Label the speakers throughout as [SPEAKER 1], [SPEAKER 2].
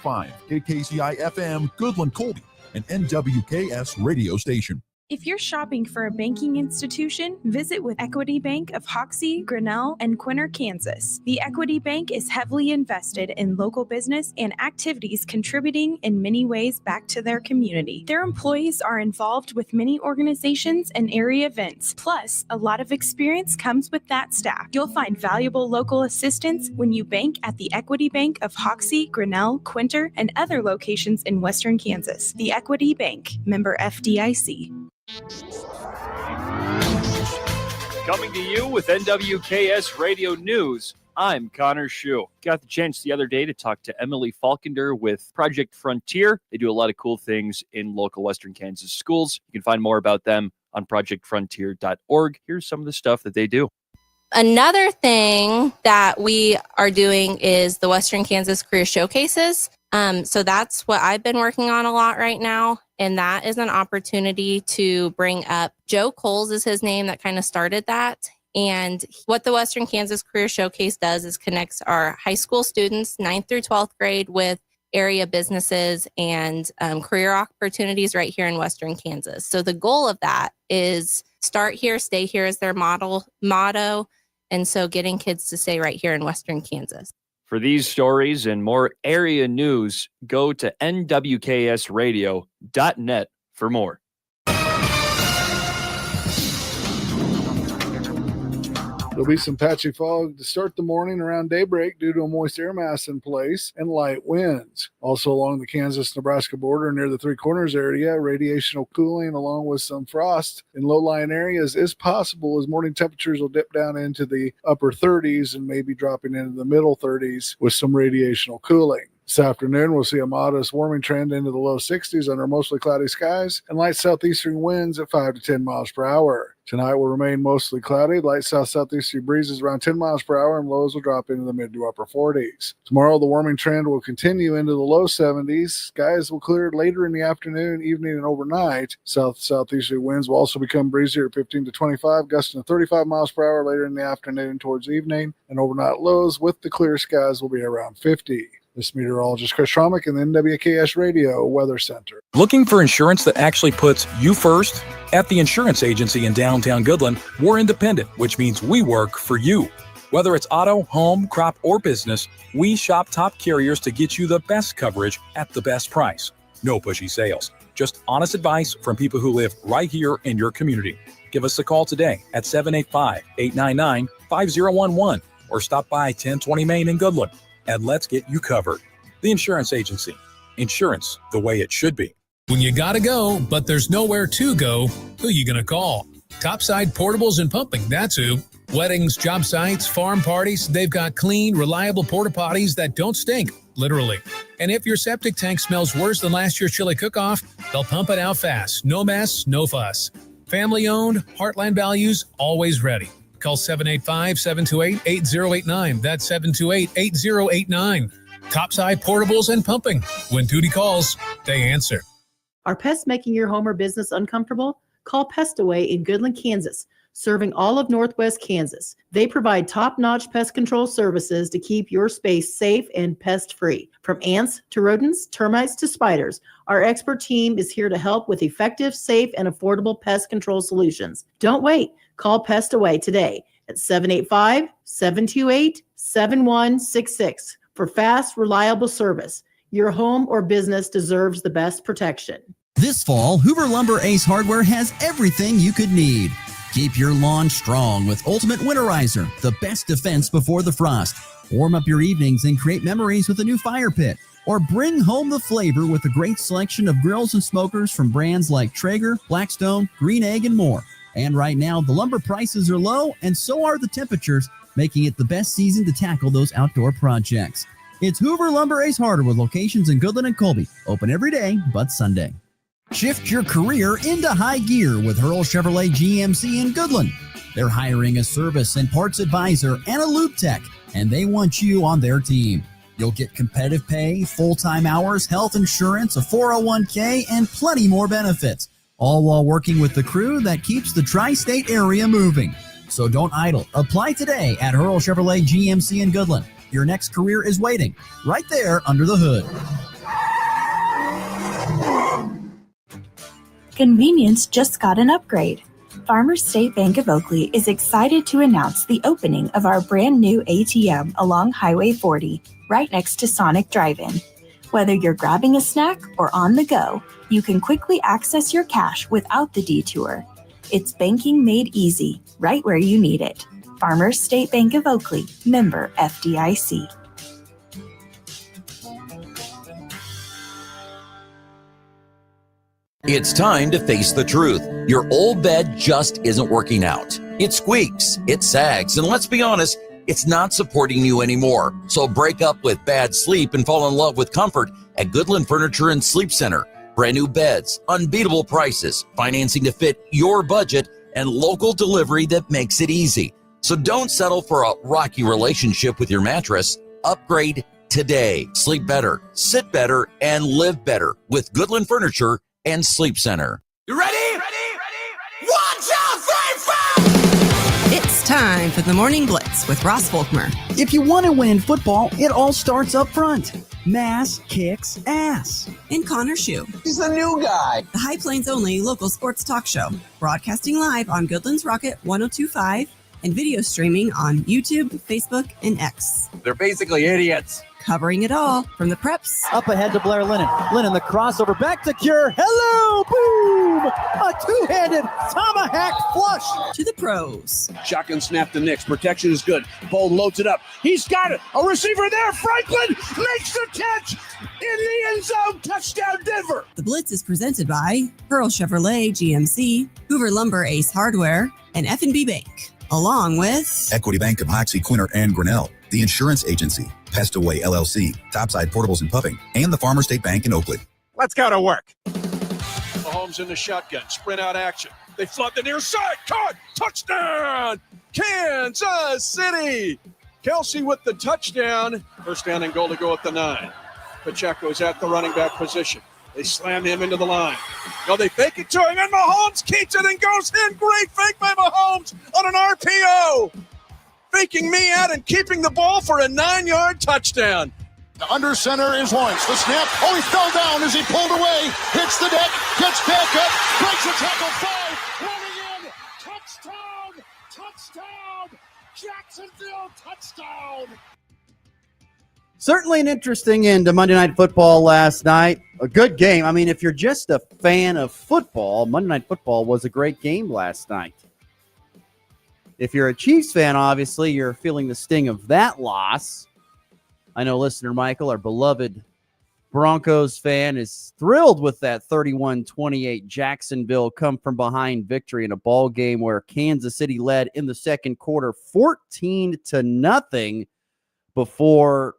[SPEAKER 1] 98.5, KKCI FM, Goodland, Colby, an NWKS radio station.
[SPEAKER 2] If you're shopping for a banking institution, visit with Equity Bank of Hoxie, Grinnell, and Quinter, Kansas. The Equity Bank is heavily invested in local business and activities contributing in many ways back to their community. Their employees are involved with many organizations and area events. Plus, a lot of experience comes with that staff. You'll find valuable local assistance when you bank at the Equity Bank of Hoxie, Grinnell, Quinter, and other locations in Western Kansas. The Equity Bank, member FDIC.
[SPEAKER 3] Coming to you with NWKS Radio News, I'm Connor Schuh. Got the chance the other day to talk to Emily Falkender with Project Frontier. They do a lot of cool things in local Western Kansas schools. You can find more about them on projectfrontier.org. Here's some of the stuff that they do.
[SPEAKER 4] Another thing that we are doing is the Western Kansas Career Showcases. So that's what I've been working on a lot right now. And that is an opportunity to bring up Joe Coles is his name that kind of started that. And what the Western Kansas Career Showcase does is connects our high school students, 9th through 12th grade, with area businesses and career opportunities right here in Western Kansas. So the goal of that is start here, stay here is their motto. And so getting kids to stay right here in Western Kansas.
[SPEAKER 3] For these stories and more area news, go to nwksradio.net for more.
[SPEAKER 5] There'll be some patchy fog to start the morning around daybreak due to a moist air mass in place and light winds. Also along the Kansas-Nebraska border near the Three Corners area, radiational cooling along with some frost in low-lying areas is possible as morning temperatures will dip down into the upper 30s and maybe dropping into the middle 30s with some radiational cooling. This afternoon, we'll see a modest warming trend into the low 60s under mostly cloudy skies and light southeastern winds at 5 to 10 miles per hour. Tonight will remain mostly cloudy, light south-southeasterly breezes around 10 miles per hour, and lows will drop into the mid to upper 40s. Tomorrow, the warming trend will continue into the low 70s. Skies will clear later in the afternoon, evening, and overnight. South-southeasterly winds will also become breezier at 15 to 25, gusting to 35 miles per hour later in the afternoon towards evening, and overnight lows with the clear skies will be around 50. This meteorologist Chris Schromick in the NWKS Radio Weather Center.
[SPEAKER 6] Looking for insurance that actually puts you first? At the insurance agency in downtown Goodland, we're independent, which means we work for you. Whether it's auto, home, crop, or business, we shop top carriers to get you the best coverage at the best price. No pushy sales, just honest advice from people who live right here in your community. Give us a call today at 785-899-5011 or stop by 1020 Main in Goodland. And let's get you covered. The Insurance Agency. Insurance the way it should be.
[SPEAKER 7] When you gotta go, but there's nowhere to go, who you gonna call? Topside Portables and Pumping, that's who. Weddings, job sites, farm parties, they've got clean, reliable porta potties that don't stink, literally. And if your septic tank smells worse than last year's chili cook-off, they'll pump it out fast. No mess, no fuss. Family owned, Heartland values, always ready. Call 785-728-8089. That's 728-8089. Topside Portables and Pumping. When duty calls, they answer.
[SPEAKER 8] Are pests making your home or business uncomfortable? Call Pest Away in Goodland, Kansas, serving all of Northwest Kansas. They provide top-notch pest control services to keep your space safe and pest-free. From ants to rodents, termites to spiders, our expert team is here to help with effective, safe, and affordable pest control solutions. Don't wait. Call Pest Away today at 785-728-7166 for fast, reliable service. Your home or business deserves the best protection.
[SPEAKER 9] This fall, Hoover Lumber Ace Hardware has everything you could need. Keep your lawn strong with Ultimate Winterizer, the best defense before the frost. Warm up your evenings and create memories with a new fire pit. Or bring home the flavor with a great selection of grills and smokers from brands like Traeger, Blackstone, Green Egg, and more. And right now, the lumber prices are low, and so are the temperatures, making it the best season to tackle those outdoor projects. It's Hoover Lumber Ace Hardware with locations in Goodland and Colby, open every day but Sunday. Shift your career into high gear with Hurl Chevrolet GMC in Goodland. They're hiring a service and parts advisor and a loop tech, and they want you on their team. You'll get competitive pay, full-time hours, health insurance, a 401k, and plenty more benefits, all while working with the crew that keeps the tri-state area moving. So don't idle. Apply today at Hurl Chevrolet GMC in Goodland. Your next career is waiting right there under the hood.
[SPEAKER 2] Convenience just got an upgrade. Farmers State Bank of Oakley is excited to announce the opening of our brand new ATM along Highway 40, right next to Sonic Drive-In. Whether you're grabbing a snack or on the go, you can quickly access your cash without the detour. It's banking made easy, right where you need it. Farmers State Bank of Oakley, member FDIC.
[SPEAKER 10] It's time to face the truth. Your old bed just isn't working out. It squeaks, it sags, and let's be honest, it's not supporting you anymore. So break up with bad sleep and fall in love with comfort at Goodland Furniture and Sleep Center. Brand new beds, unbeatable prices, financing to fit your budget, and local delivery that makes it easy. So don't settle for a rocky relationship with your mattress. Upgrade today. Sleep better, sit better, and live better with Goodland Furniture and Sleep Center.
[SPEAKER 11] You ready? Ready? 1, 2, 3, 4!
[SPEAKER 12] It's time for the Morning Blitz with Ross Volkmer.
[SPEAKER 9] If you want to win in football, it all starts up front. Mass kicks ass.
[SPEAKER 12] And Connor Schuh.
[SPEAKER 11] He's the new guy.
[SPEAKER 12] The High Plains only local sports talk show. Broadcasting live on Goodland's Rocket 102.5 and video streaming on YouTube, Facebook, and X.
[SPEAKER 11] They're basically idiots.
[SPEAKER 12] Covering it all from the preps.
[SPEAKER 13] Up ahead to Blair Lennon. Lennon, the crossover, back to Cure. Hello, boom! A two-handed tomahawk flush.
[SPEAKER 12] To the pros.
[SPEAKER 14] Shotgun snap to Nix. Protection is good. Bold loads it up. He's got it. A receiver there. Franklin makes the catch in the end zone. Touchdown, Denver.
[SPEAKER 12] The Blitz is presented by Pearl Chevrolet GMC, Hoover Lumber Ace Hardware, and F&B Bank. Along with
[SPEAKER 1] Equity Bank of Hoxie, Quinter, and Grinnell, the Insurance Agency, Pestaway LLC, Topside Portables and Puffing, and the Farmers State Bank in Oakley.
[SPEAKER 14] Let's go to work. Mahomes in the shotgun. Sprint out action. They flood the near side. Caught. Touchdown. Kansas City. Kelsey with the touchdown. First down and goal to go at the 9. Pacheco's at the running back position. They slam him into the line. No, they fake it to him, and Mahomes keeps it and goes in. Great fake by Mahomes on an RPO. Faking me out and keeping the ball for a 9-yard touchdown.
[SPEAKER 15] The under center is Lawrence. The snap. Oh, he fell down as he pulled away. Hits the deck. Gets back up. Breaks a tackle. 5. Running in. Touchdown. Touchdown. Jacksonville touchdown.
[SPEAKER 13] Certainly an interesting end to Monday Night Football last night. A good game. I mean, if you're just a fan of football, Monday Night Football was a great game last night. If you're a Chiefs fan, obviously, you're feeling the sting of that loss. I know listener Michael, our beloved Broncos fan, is thrilled with that 31-28 Jacksonville come-from-behind victory in a ball game where Kansas City led in the second quarter 14-0 before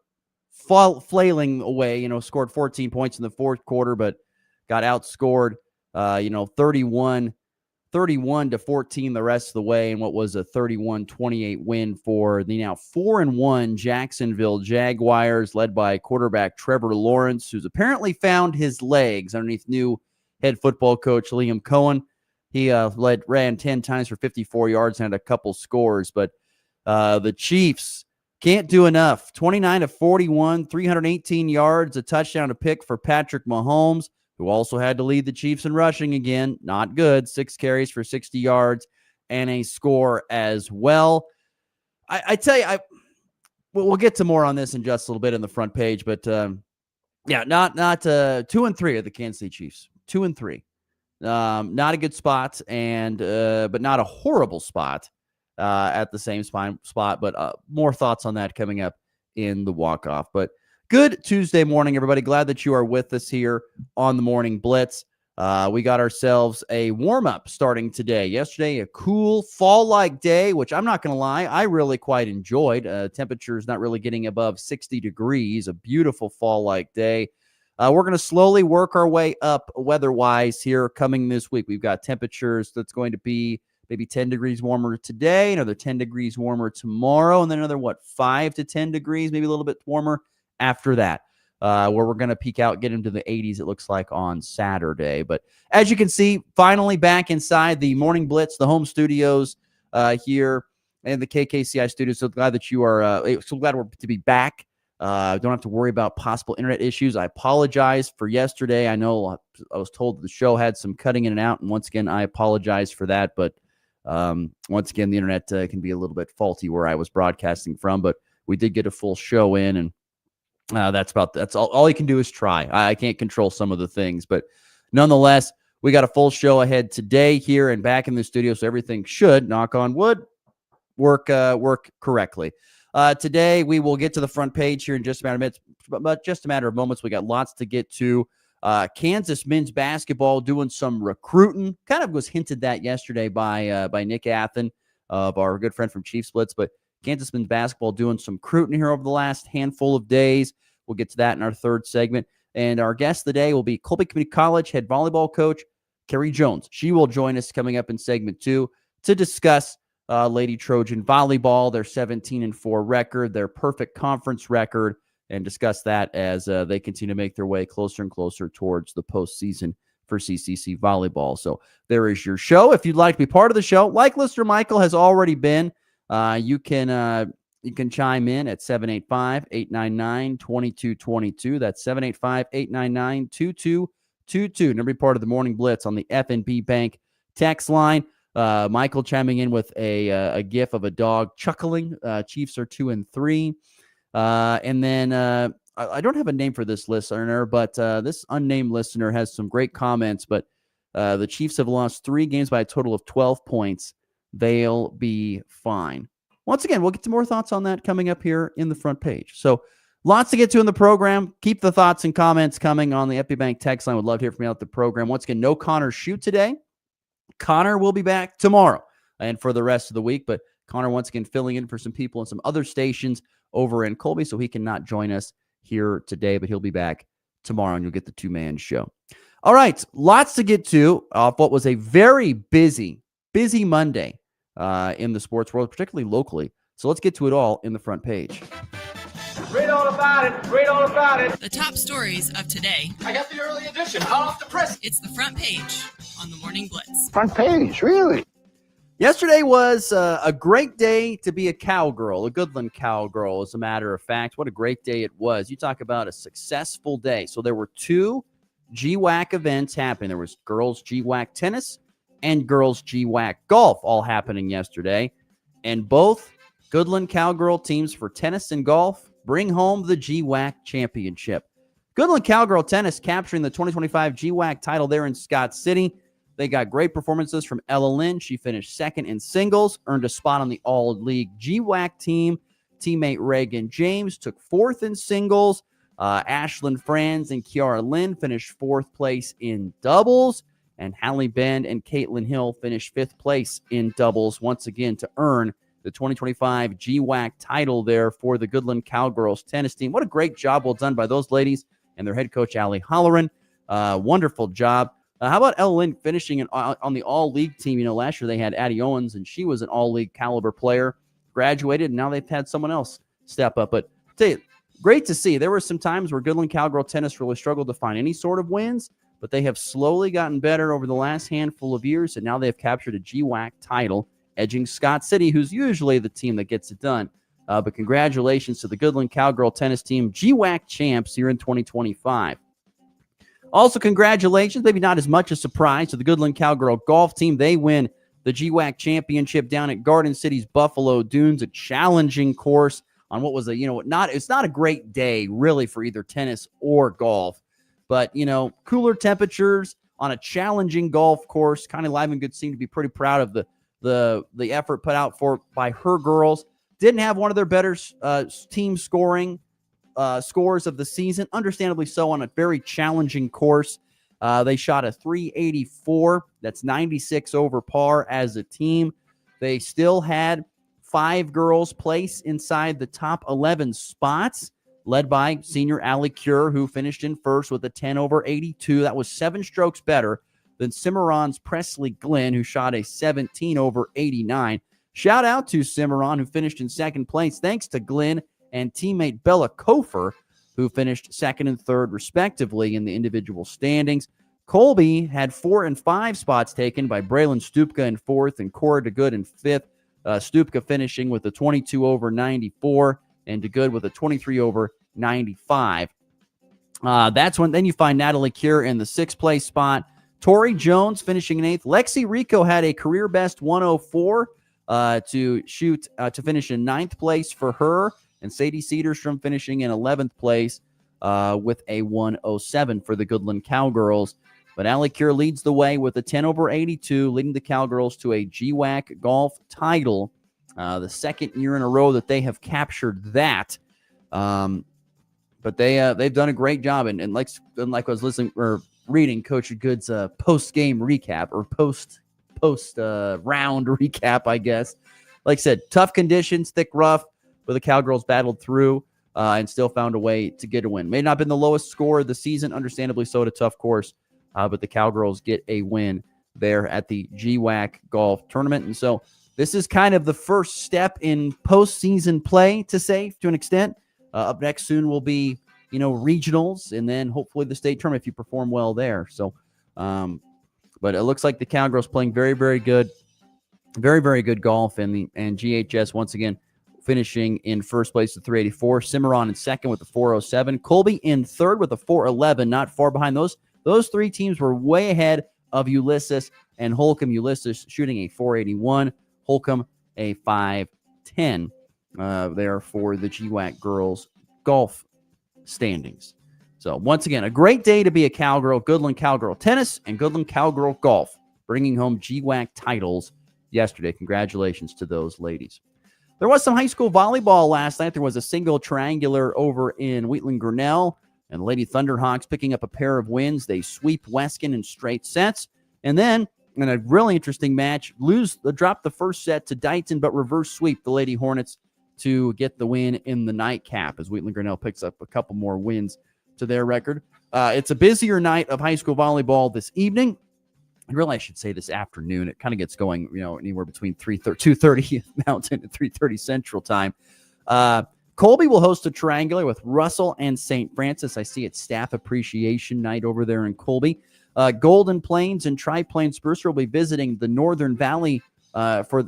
[SPEAKER 13] flailing away, scored 14 points in the fourth quarter, but got outscored, 31-14 the rest of the way, and what was a 31-28 win for the now 4-1 Jacksonville Jaguars, led by quarterback Trevor Lawrence, who's apparently found his legs underneath new head football coach Liam Cohen. He ran 10 times for 54 yards and had a couple scores, but the Chiefs can't do enough. 29-41, 318 yards, a touchdown, a pick for Patrick Mahomes, who also had to lead the Chiefs in rushing again. Not good. 6 carries for 60 yards and a score as well. I tell you, we'll get to more on this in just a little bit in the front page, but not 2-3 are the Kansas City Chiefs. 2-3. Not a good spot, and but not a horrible spot at the same spot. But more thoughts on that coming up in the walk-off. But good Tuesday morning, everybody. Glad that you are with us here on the Morning Blitz. We got ourselves a warm-up starting today. Yesterday, a cool fall-like day, which I'm not going to lie, I really quite enjoyed. Temperatures not really getting above 60 degrees, a beautiful fall-like day. We're going to slowly work our way up weather-wise here coming this week. We've got temperatures that's going to be maybe 10 degrees warmer today, another 10 degrees warmer tomorrow, and then another, 5 to 10 degrees, maybe a little bit warmer after that, where we're going to peak out, get into the 80s, it looks like, on Saturday. But as you can see, finally back inside the Morning Blitz, the home studios here in the KKCI studios. So glad that you are so glad to be back Don't have to worry about possible internet issues. I apologize for yesterday. I know I was told the show had some cutting in and out, and once again, I apologize for that. But once again, the internet can be a little bit faulty where I was broadcasting from, but we did get a full show in, and that's all you can do is try. I can't control some of the things, but nonetheless, we got a full show ahead today here and back in the studio, so everything should, knock on wood, work correctly. Today, we will get to the front page here in just a matter of minutes, but just a matter of moments. We got lots to get to. Kansas men's basketball doing some recruiting. Kind of was hinted that yesterday by Nick Athen, of our good friend from Chiefs Blitz, but Kansas men's basketball doing some recruiting here over the last handful of days. We'll get to that in our third segment. And our guest today will be Colby Community College head volleyball coach Carrie Jones. She will join us coming up in segment 2 to discuss Lady Trojan volleyball, their 17-4 record, their perfect conference record, and discuss that as they continue to make their way closer and closer towards the postseason for CCC volleyball. So there is your show. If you'd like to be part of the show, like listener Michael has already been, you can chime in at 785-899-2222. That's 785-899-2222. And be part of the Morning Blitz on the FNB Bank text line. Michael chiming in with a gif of a dog chuckling. Chiefs are 2-3. And then I don't have a name for this listener, but this unnamed listener has some great comments. But the Chiefs have lost 3 games by a total of 12 points. They'll be fine. Once again, we'll get to more thoughts on that coming up here in the front page. So lots to get to in the program. Keep the thoughts and comments coming on the FB Bank text line. Would love to hear from you out the program. Once again, no Connor Schuh today. Connor will be back tomorrow and for the rest of the week. But Connor, once again, filling in for some people in some other stations over in Colby, so he cannot join us here today, but he'll be back tomorrow, and you'll get the 2-man show. All right, lots to get to off what was a very busy Monday in the sports world, particularly locally. So let's get to it all in the front page.
[SPEAKER 11] Read all about it. Read all about it.
[SPEAKER 16] The top stories of today.
[SPEAKER 11] I got the early edition, hot off the press.
[SPEAKER 16] It's the front page on the Morning Blitz.
[SPEAKER 15] Front page, really?
[SPEAKER 13] Yesterday was a great day to be a cowgirl, a Goodland cowgirl, as a matter of fact. What a great day it was. You talk about a successful day. So there were 2 GWAC events happening. There was girls GWAC tennis and girls GWAC golf all happening yesterday. And both Goodland cowgirl teams for tennis and golf bring home the GWAC championship. Goodland cowgirl tennis capturing the 2025 GWAC title there in Scott City. They got great performances from Ella Lynn. She finished second in singles, earned a spot on the all-league GWAC team. Teammate Reagan James took 4th in singles. Ashlyn Franz and Kiara Lynn finished 4th place in doubles. And Hallie Bend and Caitlin Hill finished 5th place in doubles once again to earn the 2025 GWAC title there for the Goodland Cowgirls tennis team. What a great job well done by those ladies and their head coach, Allie Holleran. Wonderful job. How about Ella Lynn finishing on the all-league team? You know, last year they had Addie Owens, and she was an all-league caliber player, graduated, and now they've had someone else step up. But I'll tell you, great to see. There were some times where Goodland Cowgirl tennis really struggled to find any sort of wins, but they have slowly gotten better over the last handful of years, and now they've captured a GWAC title, edging Scott City, who's usually the team that gets it done. But congratulations to the Goodland Cowgirl tennis team, GWAC champs here in 2025. Also, congratulations, maybe not as much a surprise, to the Goodland Cowgirl golf team. They win the GWAC championship down at Garden City's Buffalo Dunes, a challenging course on what was it's not a great day really for either tennis or golf, but cooler temperatures on a challenging golf course. Connie Livengood seemed to be pretty proud of the effort put out by her girls. Didn't have one of their better team scores of the season, understandably so, on a very challenging course. They shot a 384. That's 96 over par as a team. They still had 5 girls place inside the top 11 spots, led by senior Allie Cure, who finished in first with a 10 over 82. That was 7 strokes better than Cimarron's Presley Glenn, who shot a 17 over 89. Shout out to Cimarron, who finished in second place, thanks to Glenn and teammate Bella Kofer, who finished second and third, respectively, in the individual standings. Colby had 4 and 5 spots taken by Braylon Stupka in fourth and Cora DeGood in fifth. Stupka finishing with a 22 over 94 and DeGood with a 23 over 95. That's when then you find Natalie Cure in the 6th place spot. Tori Jones finishing in 8th. Lexi Rico had a career best 104 to finish in 9th place for her. And Sadie Cedarstrom finishing in 11th place with a 107 for the Goodland Cowgirls. But Allie Cure leads the way with a 10/82, leading the Cowgirls to a GWAC golf title. The second year in a row that they have captured that. But they've done a great job. And like I was listening or reading Coach Good's post-game recap or post round recap, I guess. Like I said, tough conditions, thick rough, but the Cowgirls battled through and still found a way to get a win. May not have been the lowest score of the season, understandably so, at a tough course, but the Cowgirls get a win there at the GWAC golf tournament. And so this is kind of the first step in postseason play, to say, to an extent. Up next soon will be, regionals, and then hopefully the state tournament if you perform well there. So, but it looks like the Cowgirls playing very, very good golf, and GHS once again finishing in first place with 384. Cimarron in second with a 407. Colby in third with a 411. Not far behind those three teams were way ahead of Ulysses and Holcomb. Ulysses shooting a 481. Holcomb a 510. There for the GWAC girls golf standings. So once again, a great day to be a Cowgirl. Goodland Cowgirl tennis and Goodland Cowgirl golf bringing home GWAC titles yesterday. Congratulations to those ladies. There was some high school volleyball last night. There was a single triangular over in Wheatland Grinnell, and Lady Thunderhawks picking up a pair of wins. They sweep Weskin in straight sets, and then in a really interesting match, drop the first set to Dighton, but reverse sweep the Lady Hornets to get the win in the nightcap as Wheatland Grinnell picks up a couple more wins to their record. It's a busier night of high school volleyball this evening. Really, I should say this afternoon. It kind of gets going, anywhere between 2:30 Mountain and 3:30 Central Time. Colby will host a triangular with Russell and St. Francis. I see it's staff appreciation night over there in Colby. Golden Plains and Tri-Plains Brewster will be visiting the Northern Valley for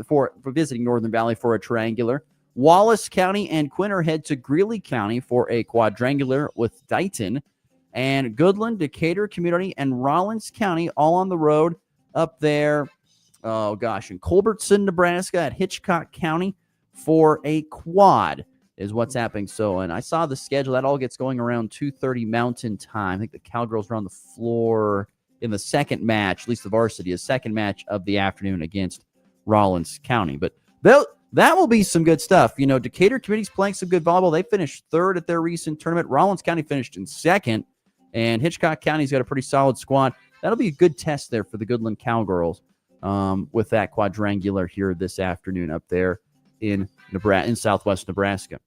[SPEAKER 13] visiting Northern Valley for a triangular. Wallace County and Quinter head to Greeley County for a quadrangular with Dighton. And Goodland, Decatur Community, and Rollins County all on the road up there, in Culbertson, Nebraska at Hitchcock County for a quad is what's happening. So, and I saw the schedule. That all gets going around 2:30 Mountain Time. I think the Cowgirls are on the floor in the second match, at least the varsity, a second match of the afternoon against Rollins County. But that will be some good stuff. Decatur Community's playing some good volleyball. They finished third at their recent tournament. Rollins County finished in second. And Hitchcock County's got a pretty solid squad. That'll be a good test there for the Goodland Cowgirls with that quadrangular here this afternoon up there in southwest Nebraska.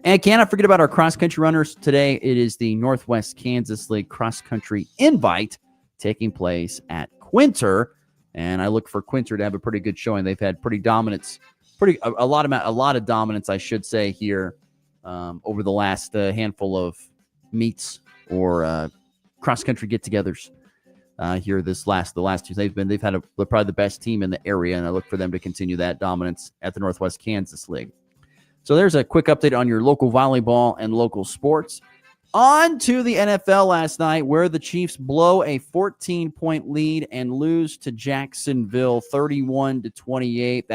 [SPEAKER 13] And cannot forget about our cross-country runners today. It is the Northwest Kansas League cross-country invite taking place at Quinter. And I look for Quinter to have a pretty good showing. They've had a lot of dominance, I should say, here over the last handful of meets or cross-country get-togethers here the last two. They've had probably the best team in the area, and I look for them to continue that dominance at the Northwest Kansas League. So there's a quick update on your local volleyball and local sports. On to the NFL last night, where the Chiefs blow a 14-point lead and lose to Jacksonville 31-28.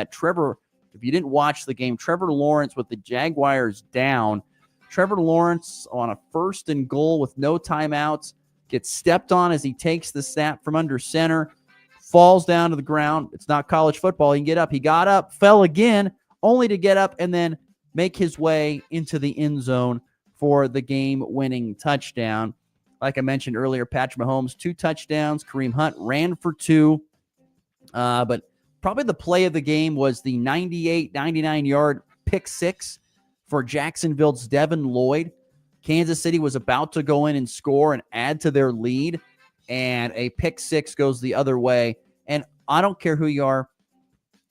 [SPEAKER 13] If you didn't watch the game, Trevor Lawrence with the Jaguars down. Trevor Lawrence on a 1st and goal with no timeouts gets stepped on as he takes the snap from under center, falls down to the ground. It's not college football. He can get up. He got up, fell again, only to get up and then make his way into the end zone for the game-winning touchdown. Like I mentioned earlier, Patrick Mahomes, 2 touchdowns. Kareem Hunt ran for 2. But probably the play of the game was the 99-yard pick 6 for Jacksonville's Devin Lloyd. Kansas City was about to go in and score and add to their lead, and a pick 6 goes the other way. And I don't care who you are.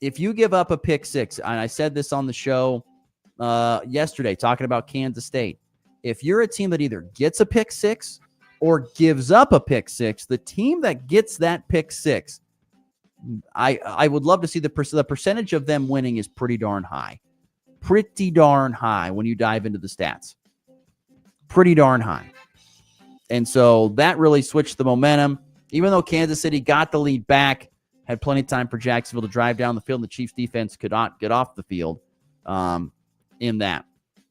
[SPEAKER 13] If you give up a pick 6, and I said this on the show yesterday talking about Kansas State, if you're a team that either gets a pick 6 or gives up a pick 6, the team that gets that pick 6, I would love to see the percentage of them winning is pretty darn high when you dive into the stats. pretty darn high. And so that really switched the momentum. Even though Kansas City got the lead back, had plenty of time for Jacksonville to drive down the field, and the Chiefs defense could not get off the field in that.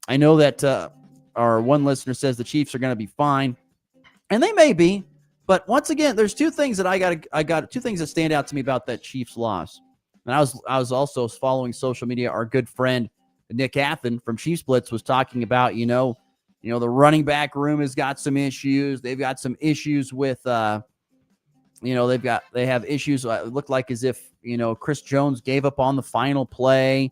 [SPEAKER 13] I know that our one listener says the Chiefs are going to be fine, and they may be. But once again, there's two things that I got two things that stand out to me about that Chiefs loss. And I was also following social media. Our good friend Nick Athen from Chiefs Blitz was talking about, the running back room has got some issues. They've got some issues with, they have issues. It looked like as if, Chris Jones gave up on the final play.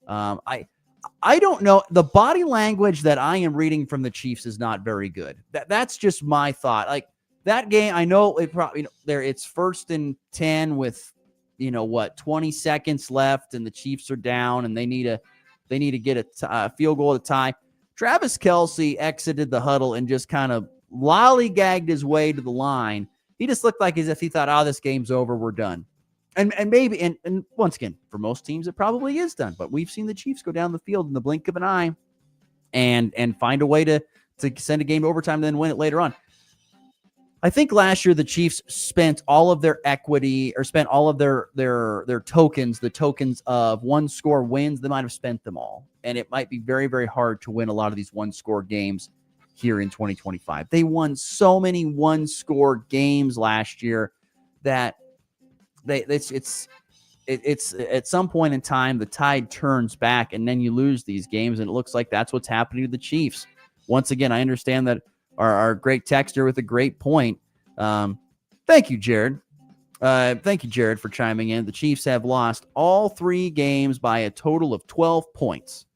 [SPEAKER 13] I don't know. The body language that I am reading from the Chiefs is not very good. That's just my thought. Like that game, I know it probably, it's 1st and 10 with, 20 seconds left, and the Chiefs are down, and they need to get a field goal to tie. Travis Kelce exited the huddle and just kind of lollygagged his way to the line. He just looked like as if he thought, this game's over, we're done. And maybe, and once again, for most teams, it probably is done. But we've seen the Chiefs go down the field in the blink of an eye and find a way to send a game to overtime and then win it later on. I think last year the Chiefs spent all of their equity, or spent all of their tokens, the tokens of one-score wins. They might have spent them all. And it might be very, very hard to win a lot of these one-score games here in 2025. They won so many one-score games last year that it's at some point in time, the tide turns back, and then you lose these games, and it looks like that's what's happening to the Chiefs. Once again, I understand that our great texter with a great point. Thank you, Jared. Thank you, Jared, for chiming in. The Chiefs have lost all 3 games by a total of 12 points.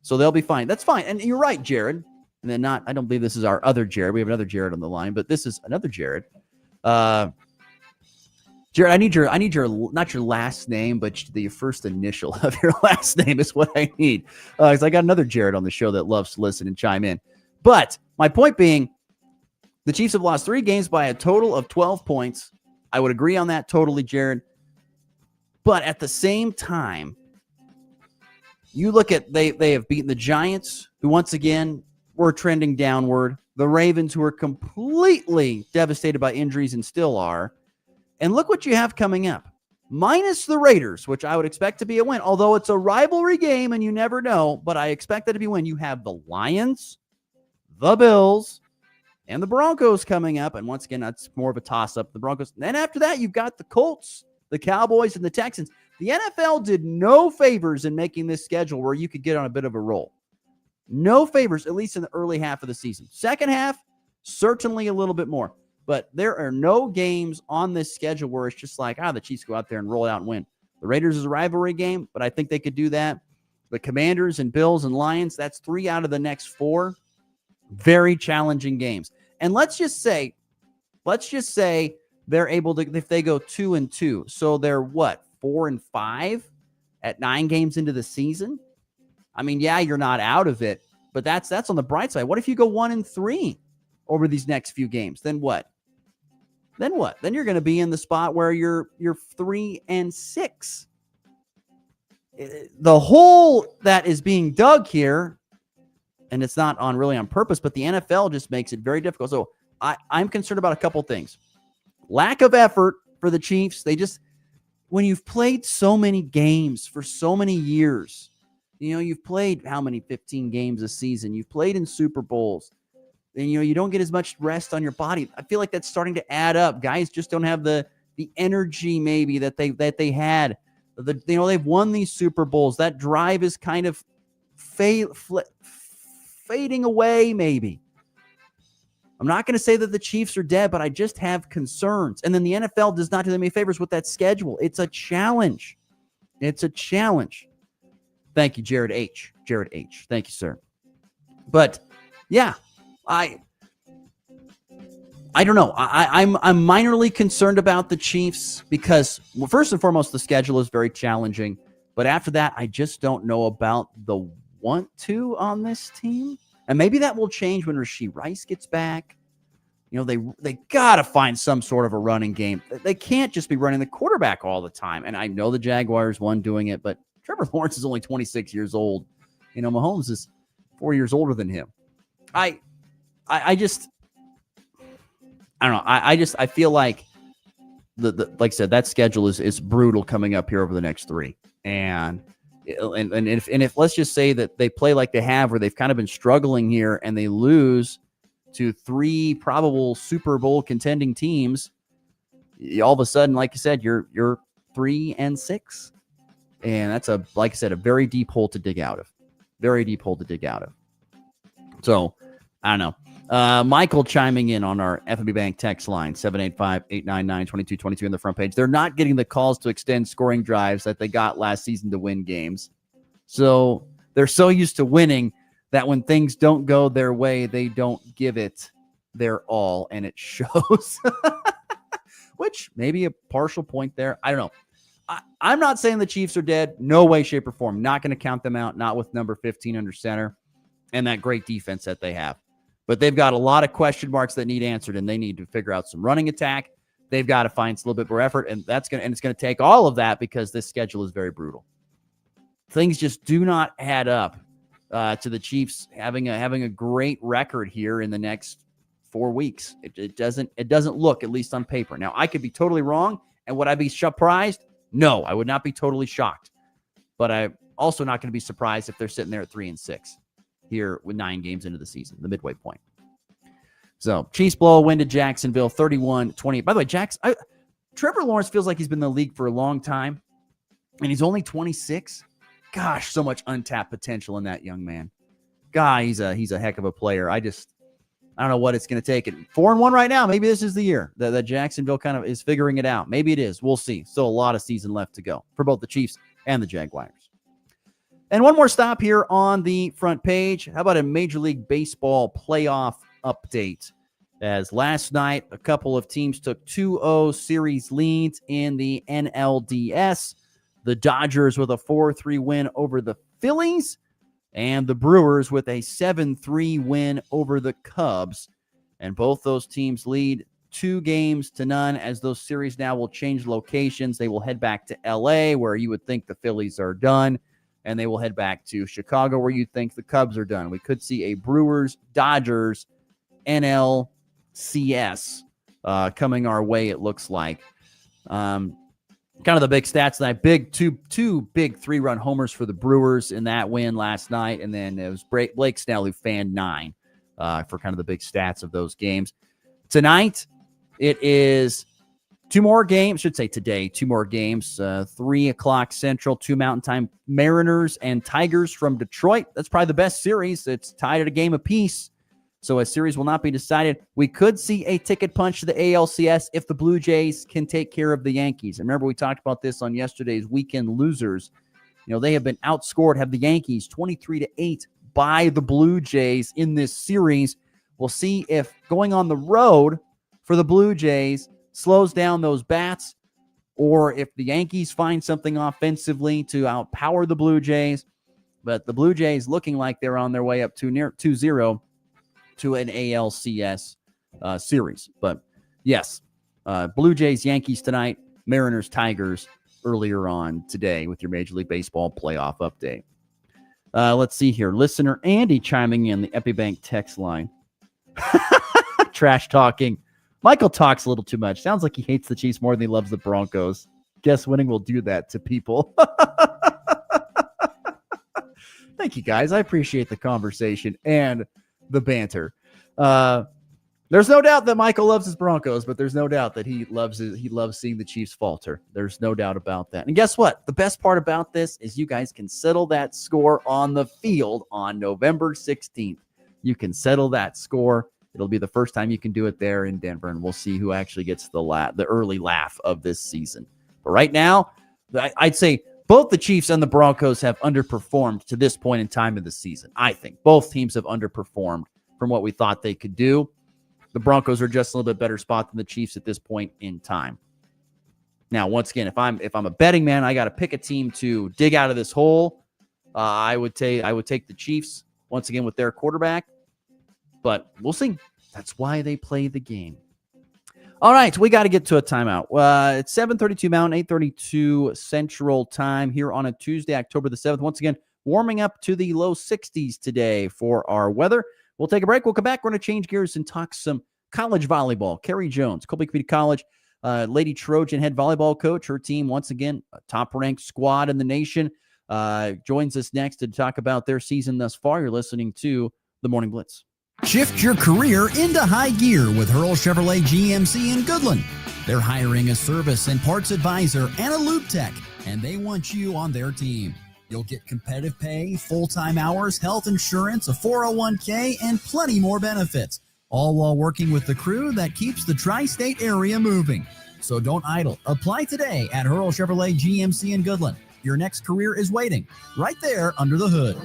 [SPEAKER 13] So they'll be fine. That's fine. And you're right, Jared. And then I don't believe this is our other Jared. We have another Jared on the line, but this is another Jared. Jared, I need your not your last name, but the first initial of your last name is what I need. Because I got another Jared on the show that loves to listen and chime in. But my point being, the Chiefs have lost 3 games by a total of 12 points. I would agree on that totally, Jared. But at the same time, you look at they have beaten the Giants, who once again were trending downward. The Ravens, who are completely devastated by injuries and still are. And look what you have coming up. Minus the Raiders, which I would expect to be a win, although it's a rivalry game and you never know, but I expect that to be a win. You have the Lions, the Bills, and the Broncos coming up. And once again, that's more of a toss-up. The Broncos. And then after that, you've got the Colts, the Cowboys, and the Texans. The NFL did no favors in making this schedule where you could get on a bit of a roll. No favors, at least in the early half of the season. Second half, certainly a little bit more. But there are no games on this schedule where it's just like, the Chiefs go out there and roll out and win. The Raiders is a rivalry game, but I think they could do that. The Commanders and Bills and Lions, that's 3 out of the next 4. Very challenging games. And let's just say they're able to, if they go 2-2, so they're what, 4-5 at 9 games into the season? I mean, yeah, you're not out of it, but that's on the bright side. What if you go 1-3 over these next few games? Then what? Then you're going to be in the spot where you're 3-6. The hole that is being dug here, and it's not really on purpose, but the NFL just makes it very difficult. So I'm concerned about a couple things. Lack of effort for the Chiefs. When you've played so many games for so many years, you've played how many 15 games a season? You've played in Super Bowls. And, you don't get as much rest on your body. I feel like that's starting to add up. Guys just don't have the energy maybe that they had. They've won these Super Bowls. That drive is kind of fading away maybe. I'm not going to say that the Chiefs are dead, but I just have concerns. And then the NFL does not do them any favors with that schedule. It's a challenge. Thank you, Jared H. Thank you, sir. But, yeah. I don't know. I'm minorly concerned about the Chiefs because, well, first and foremost, the schedule is very challenging. But after that, I just don't know about the want-to on this team. And maybe that will change when Rashee Rice gets back. They got to find some sort of a running game. They can't just be running the quarterback all the time. And I know the Jaguars won doing it, but Trevor Lawrence is only 26 years old. Mahomes is 4 years older than him. I don't know. I feel like the like I said, that schedule is brutal coming up here over the next 3. And if let's just say that they play like they have, where they've kind of been struggling here, and they lose to 3 probable Super Bowl contending teams, all of a sudden, like you said, you're 3-6, and that's like I said, a very deep hole to dig out of. Very deep hole to dig out of. So I don't know. Michael chiming in on our FNB Bank text line, 785-899-2222 on the front page. They're not getting the calls to extend scoring drives that they got last season to win games. So they're so used to winning that when things don't go their way, they don't give it their all, and it shows. Which maybe a partial point there. I don't know. I'm not saying the Chiefs are dead. No way, shape, or form. Not going to count them out, not with number 15 under center and that great defense that they have. But they've got a lot of question marks that need answered, and they need to figure out some running attack. They've got to find a little bit more effort, and it's going to take all of that because this schedule is very brutal. Things just do not add up to the Chiefs having a great record here in the next 4 weeks. It doesn't look, at least on paper. Now, I could be totally wrong, and would I be surprised? No, I would not be totally shocked. But I'm also not going to be surprised if they're sitting there at 3-6. Here with 9 games into the season, the midway point. So Chiefs blow a win to Jacksonville, 31-28. By the way, Trevor Lawrence feels like he's been in the league for a long time, and he's only 26. Gosh, so much untapped potential in that young man. Guy, he's a heck of a player. I don't know what it's going to take. 4-1 right now. Maybe this is the year that Jacksonville kind of is figuring it out. Maybe it is. We'll see. Still a lot of season left to go for both the Chiefs and the Jaguars. And one more stop here on the front page. How about a Major League Baseball playoff update? As last night, a couple of teams took 2-0 series leads in the NLDS. The Dodgers with a 4-3 win over the Phillies, and the Brewers with a 7-3 win over the Cubs. And both those teams lead 2-0 as those series now will change locations. They will head back to LA, where you would think the Phillies are done. And they will head back to Chicago, where you think the Cubs are done. We could see a Brewers-Dodgers NLCS coming our way, it looks like. Kind of the big stats tonight. Two big 3-run homers for the Brewers in that win last night. And then it was Blake Snell who fanned 9 for kind of the big stats of those games. Tonight, it is 2 more games, should say today, 2 more games, 3 o'clock Central, 2 Mountain Time, Mariners and Tigers from Detroit. That's probably the best series. It's tied at a game apiece, so a series will not be decided. We could see a ticket punch to the ALCS if the Blue Jays can take care of the Yankees. And remember, we talked about this on yesterday's Weekend Losers. You know, they have been have the Yankees 23-8 by the Blue Jays in this series. We'll see if going on the road for the Blue Jays slows down those bats, or if the Yankees find something offensively to outpower the Blue Jays. But the Blue Jays looking like they're on their way up 2-0 to an ALCS series. But yes, Blue Jays, Yankees tonight, Mariners, Tigers earlier on today with your Major League Baseball playoff update. Let's see here. Listener Andy chiming in the EpiBank text line. Trash talking. Michael talks a little too much. Sounds like he hates the Chiefs more than he loves the Broncos. Guess winning will do that to people. Thank you, guys. I appreciate the conversation and the banter. There's no doubt that Michael loves his Broncos, but there's no doubt that he loves seeing the Chiefs falter. There's no doubt about that. And guess what? The best part about this is you guys can settle that score on the field on November 16th. You can settle that score. It'll be the first time you can do it there in Denver, and we'll see who actually gets the early laugh of this season. But right now, I'd say both the Chiefs and the Broncos have underperformed to this point in time of the season. I think both teams have underperformed from what we thought they could do. The Broncos are just a little bit better spot than the Chiefs at this point in time. Now, once again, if I'm a betting man, I got to pick a team to dig out of this hole. I would take the Chiefs once again with their quarterback. But we'll see. That's why they play the game. All right, we got to get to a timeout. It's 7:32 Mountain, 8:32 Central Time here on a Tuesday, October the 7th. Once again, warming up to the low 60s today for our weather. We'll take a break. We'll come back. We're going to change gears and talk some college volleyball. Carrie Jones, Colby Community College Lady Trojan head volleyball coach. Her team, once again, a top-ranked squad in the nation, joins us next to talk about their season thus far. You're listening to The Morning Blitz.
[SPEAKER 9] Shift your career into high gear with Hurl Chevrolet GMC in Goodland. They're hiring a service and parts advisor and a lube tech, and they want you on their team. You'll get competitive pay, full-time hours, health insurance, a 401k, and plenty more benefits, all while working with the crew that keeps the tri-state area moving. So don't idle. Apply today at Hurl Chevrolet GMC in Goodland. Your next career is waiting right there under the hood.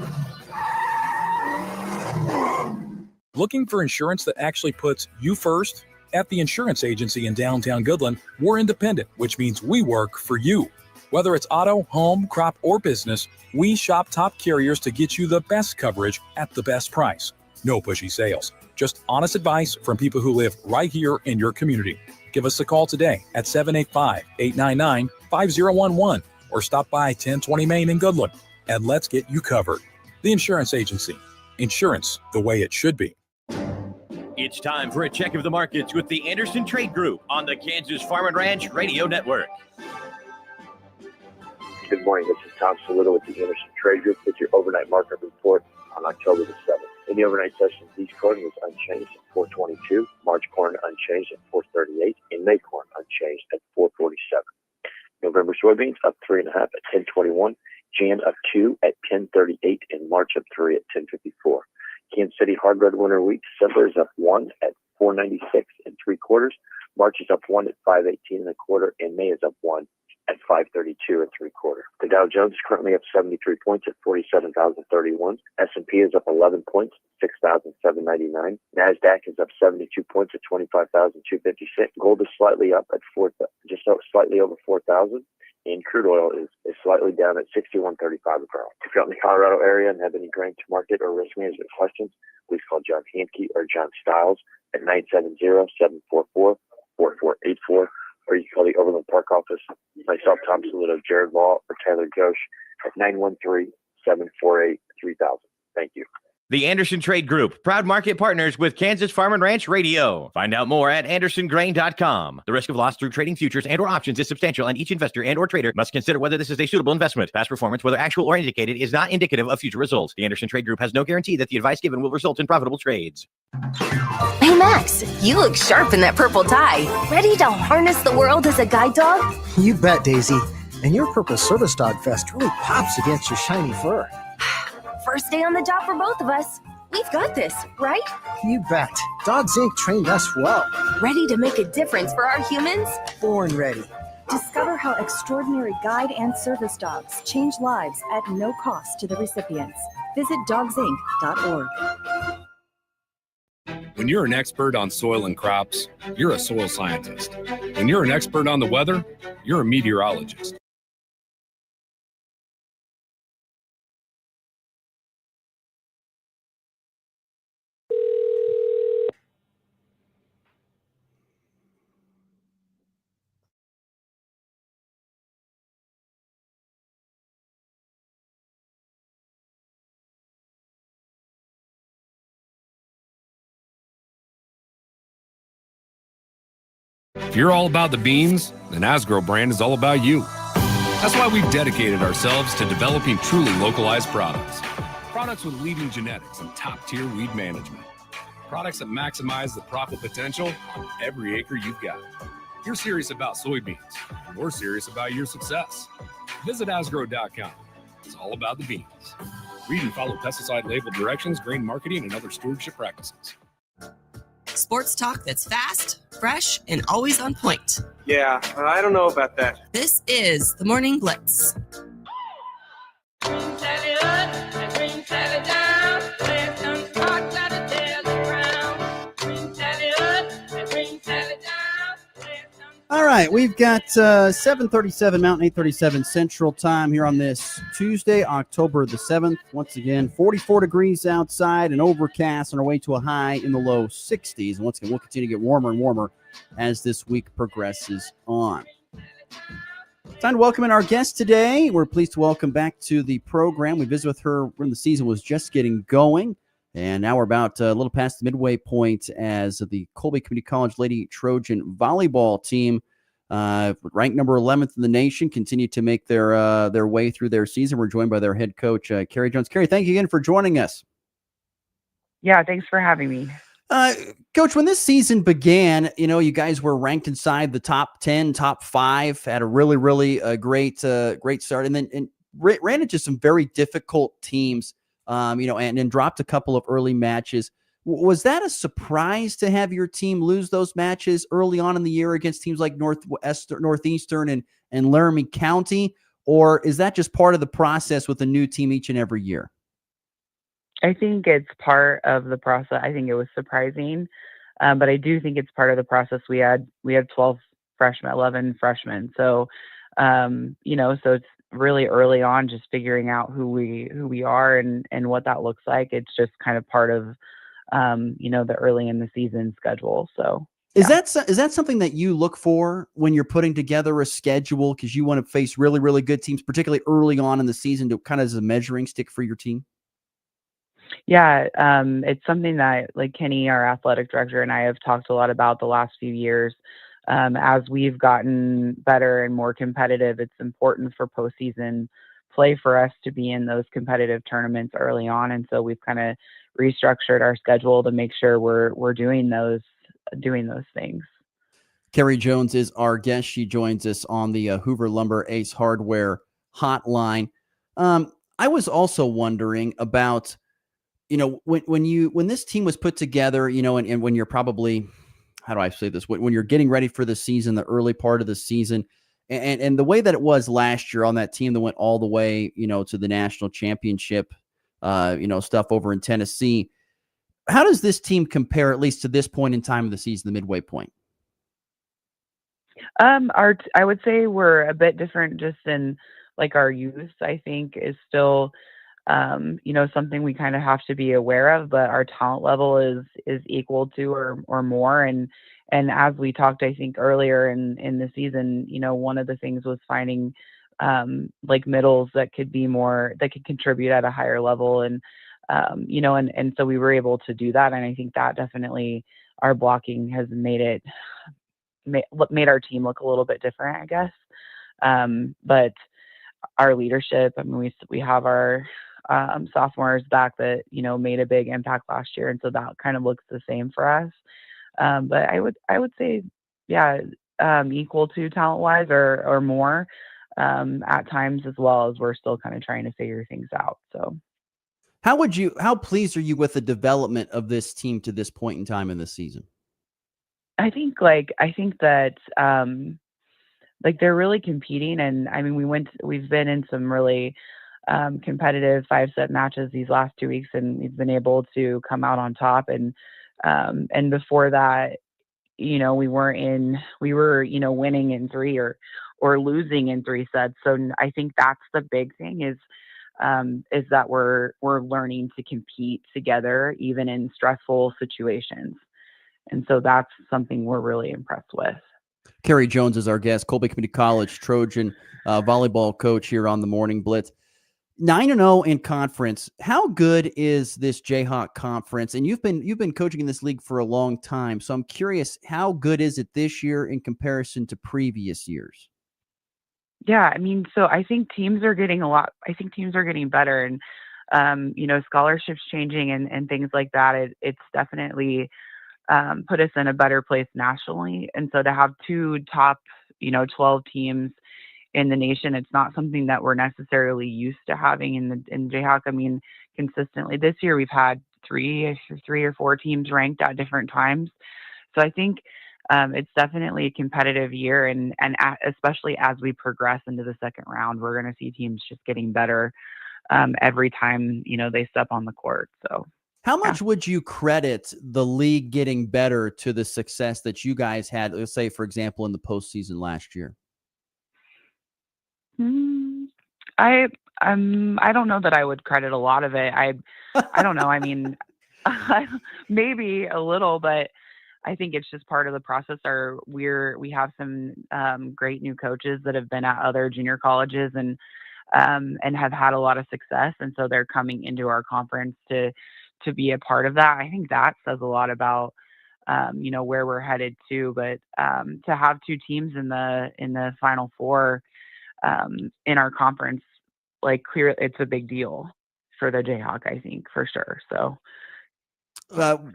[SPEAKER 6] Looking for insurance that actually puts you first? At the insurance agency in downtown Goodland, we're independent, which means we work for you. Whether it's auto, home, crop, or business, we shop top carriers to get you the best coverage at the best price. No pushy sales, just honest advice from people who live right here in your community. Give us a call today at 785-899-5011 or stop by 1020 Main in Goodland, and let's get you covered. The insurance agency. Insurance the way it should be.
[SPEAKER 17] It's time for a check of the markets with the Anderson Trade Group on the Kansas Farm and Ranch Radio Network.
[SPEAKER 18] Good morning. This is Tom Solito with the Anderson Trade Group with your overnight market report on October the 7th. In the overnight session, beef corn was unchanged at 422, March corn unchanged at 438, and May corn unchanged at 447. November soybeans up 3.5 at 1021, Jan up 2 at 1038, and March up 3 at 1054. Kansas City hard red winter wheat December is up 1 at 496 3/4. March is up 1 at 518 1/4, and May is up 1 at 532 3/4. The Dow Jones is currently up 73 points at 47,031. S&P is up 11 points, 6,799. Nasdaq is up 72 points at 25,256. Gold is slightly up at slightly over 4,000. And crude oil is slightly down at $61.35 a barrel. If you're out in the Colorado area and have any grain to market or risk management questions, please call John Hanke or John Stiles at 970-744-4484, or you can call the Overland Park office, myself, Tom Saluto, Jared Law, or Taylor Ghosh at 913-748-3000. Thank you.
[SPEAKER 17] The Anderson Trade Group, proud market partners with Kansas Farm and Ranch Radio. Find out more at andersongrain.com. The risk of loss through trading futures and or options is substantial, and each investor and or trader must consider whether this is a suitable investment. Past performance, whether actual or indicated, is not indicative of future results. The Anderson Trade Group has no guarantee that the advice given will result in profitable trades.
[SPEAKER 19] Hey Max, you look sharp in that purple tie. Ready to harness the world as a guide dog?
[SPEAKER 20] You bet, Daisy. And your purple service dog vest really pops against your shiny fur.
[SPEAKER 19] First day on the job for both of us. We've got this, right?
[SPEAKER 20] You bet. Dogs Inc. trained us well.
[SPEAKER 19] Ready to make a difference for our humans?
[SPEAKER 20] Born ready.
[SPEAKER 21] Discover how extraordinary guide and service dogs change lives at no cost to the recipients. Visit dogsinc.org.
[SPEAKER 22] When you're an expert on soil and crops, you're a soil scientist. When you're an expert on the weather, you're a meteorologist. If you're all about the beans, then Asgrow brand is all about you. That's why we've dedicated ourselves to developing truly localized products. Products with leading genetics and top-tier weed management. Products that maximize the profit potential on every acre you've got. You're serious about soybeans. We're serious about your success. Visit Asgrow.com. It's all about the beans. Read and follow pesticide label directions, grain marketing, and other stewardship practices.
[SPEAKER 16] Sports talk that's fast, fresh, and always on point.
[SPEAKER 23] Yeah, I don't know about that.
[SPEAKER 16] This is the Morning Blitz.
[SPEAKER 13] All right, we've got 7:37 Mountain, 8:37 Central Time here on this Tuesday, October the 7th. Once again, 44 degrees outside and overcast on our way to a high in the low 60s. And once again, we'll continue to get warmer and warmer as this week progresses on. Time to welcome in our guest today. We're pleased to welcome back to the program. We visited with her when the season was just getting going. And now we're about a little past the midway point as the Colby Community College Lady Trojan volleyball team, ranked number 11th in the nation, continue to make their way through their season. We're joined by their head coach, Carrie Jones. Carrie, thank you again for joining us.
[SPEAKER 3] Yeah, thanks for having me.
[SPEAKER 13] Coach, when this season began, you guys were ranked inside the top 10, top 5, had a really, really great start, and then ran into some very difficult teams, and then dropped a couple of early matches. Was that a surprise to have your team lose those matches early on in the year against teams like Northeastern and Laramie County, or is that just part of the process with a new team each and every year?
[SPEAKER 3] I think it's part of the process. I think it was surprising, but I do think it's part of the process. We had 12 freshmen, 11 freshmen. So, so it's really early on, just figuring out who we are and what that looks like. It's just kind of part of, the early in the season schedule. So.
[SPEAKER 13] Is that something that you look for when you're putting together a schedule? Because you want to face really, really good teams, particularly early on in the season, to kind of as a measuring stick for your team?
[SPEAKER 3] Yeah, it's something that like Kenny, our athletic director, and I have talked a lot about the last few years. As we've gotten better and more competitive, it's important for postseason play for us to be in those competitive tournaments early on. And so we've kind of restructured our schedule to make sure we're doing those things.
[SPEAKER 13] Carrie Jones is our guest. She joins us on the Hoover Lumber Ace Hardware hotline. I was also wondering about, when this team was put together, and when you're probably, how do I say this? When you're getting ready for the season, the early part of the season, and the way that it was last year on that team that went all the way, to the national championship, stuff over in Tennessee. How does this team compare, at least to this point in time of the season, the midway point?
[SPEAKER 3] I would say we're a bit different just in like our youth, I think, is still something we kind of have to be aware of, but our talent level is equal to or more. And as we talked, I think earlier in the season, one of the things was finding like middles that could contribute at a higher level. And so we were able to do that. And I think that definitely our blocking has made our team look a little bit different, I guess. But our leadership, I mean, we have our sophomores back that, made a big impact last year. And so that kind of looks the same for us. But I would say, yeah, equal to talent wise or more at times, as well as we're still kind of trying to figure things out. So
[SPEAKER 13] how pleased are you with the development of this team to this point in time in the season?
[SPEAKER 3] I think that, they're really competing. And I mean, we've been in some really, competitive 5-set matches these last 2 weeks, and we've been able to come out on top. And before that, we were winning in 3 or losing in 3 sets. So I think that's the big thing is that we're learning to compete together, even in stressful situations. And so that's something we're really impressed with.
[SPEAKER 13] Carrie Jones is our guest, Colby Community College Trojan volleyball coach here on the Morning Blitz. 9-0 in conference. How good is this Jayhawk conference? And you've been coaching in this league for a long time, so I'm curious, how good is it this year in comparison to previous years?
[SPEAKER 3] Yeah, I mean, so I think teams are getting better, and scholarships changing and things like that. It's definitely put us in a better place nationally. And so to have 2 top 12 teams in the nation, it's not something that we're necessarily used to having in Jayhawk. I mean, consistently this year we've had 3 or 4 teams ranked at different times. So I think it's definitely a competitive year, and especially as we progress into the second round, we're going to see teams just getting better every time they step on the court. So
[SPEAKER 13] how much would you credit the league getting better to the success that you guys had, let's say, for example, in the postseason last year?
[SPEAKER 3] I don't know that I would credit a lot of it. I don't know. I mean, maybe a little, but I think it's just part of the process. We have some great new coaches that have been at other junior colleges and have had a lot of success, and so they're coming into our conference to to be a part of that. I think that says a lot about, where we're headed to. But to have two teams in the Final Four in our conference, like clear, it's a big deal for the Jayhawk, I think, for sure. So.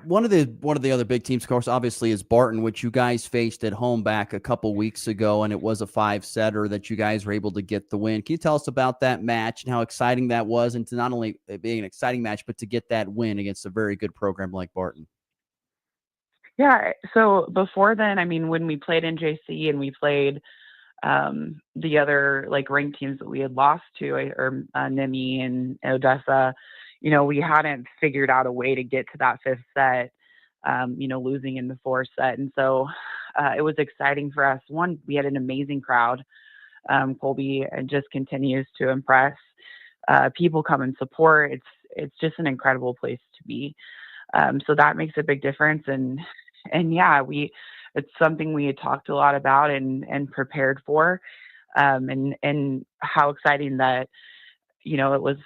[SPEAKER 13] One of the other big teams, of course, obviously is Barton, which you guys faced at home back a couple weeks ago, and it was a 5-setter that you guys were able to get the win. Can you tell us about that match and how exciting that was, and to not only it being an exciting match, but to get that win against a very good program like Barton?
[SPEAKER 3] Yeah. So before then, I mean, when we played in JC and we played the other like ranked teams that we had lost to, or Nimi and Odessa, we hadn't figured out a way to get to that fifth set, losing in the fourth set. And so it was exciting for us. One, we had an amazing crowd. Colby just continues to impress. People come and support. It's just an incredible place to be. So that makes a big difference. And yeah, it's something we had talked a lot about and prepared for. And how exciting that, it was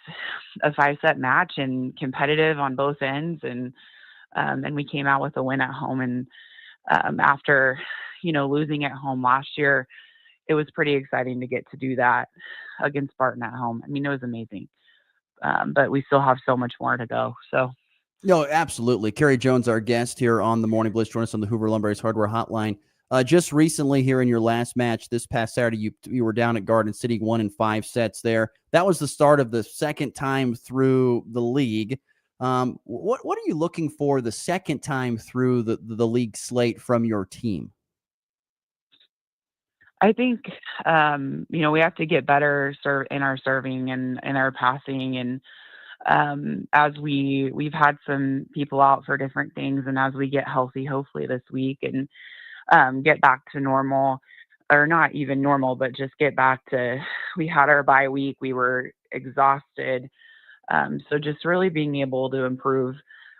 [SPEAKER 3] a 5-set match and competitive on both ends. And we came out with a win at home. And after, losing at home last year, it was pretty exciting to get to do that against Barton at home. I mean, it was amazing. But we still have so much more to go. So.
[SPEAKER 13] No, absolutely. Carrie Jones, our guest here on the Morning Blitz, join us on the Hoover Lumber Ace Hardware Hotline. Just recently here in your last match this past Saturday, you were down at Garden City, 1 in 5 sets there. That was the start of the second time through the league. What are you looking for the second time through the league slate from your team?
[SPEAKER 3] I think, we have to get better in our serving and in our passing. And as we've had some people out for different things, and as we get healthy, hopefully this week, and get back to normal, or not even normal, but just get back to, we had our bye week, we were exhausted. So just really being able to improve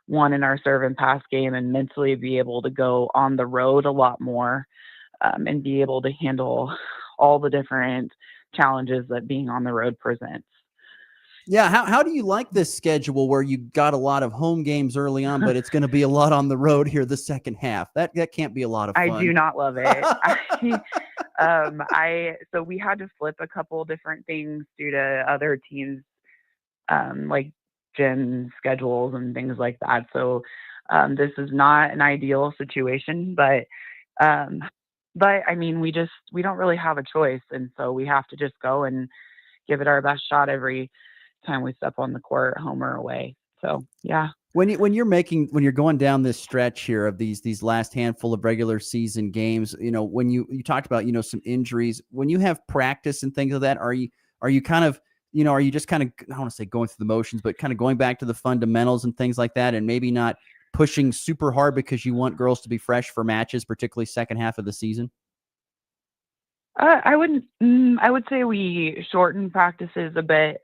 [SPEAKER 3] one in our serve and pass game, and mentally be able to go on the road a lot more, and be able to handle all the different challenges that being on the road presents.
[SPEAKER 13] Yeah, how do you like this schedule where you got a lot of home games early on, but it's going to be a lot on the road here the second half? That can't be a lot of fun.
[SPEAKER 3] I do not love it. So we had to flip a couple different things due to other teams, like gym schedules and things like that. So this is not an ideal situation, but I mean, we don't really have a choice, and so we have to just go and give it our best shot every time we step on the court, home or away. So yeah.
[SPEAKER 13] When you're going down this stretch here of these last handful of regular season games, when you talked about, some injuries, when you have practice and things like that, are you kind of, are you just kind of, I don't want to say going through the motions, but kind of going back to the fundamentals and things like that, and maybe not pushing super hard because you want girls to be fresh for matches, particularly second half of the season?
[SPEAKER 3] I would say we shorten practices a bit,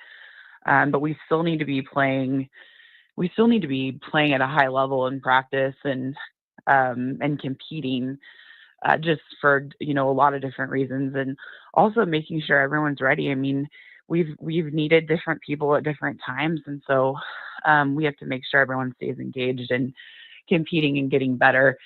[SPEAKER 3] but we still need to be playing. We still need to be playing at a high level in practice and competing, just for a lot of different reasons, and also making sure everyone's ready. I mean, we've needed different people at different times, and so we have to make sure everyone stays engaged and competing and getting better.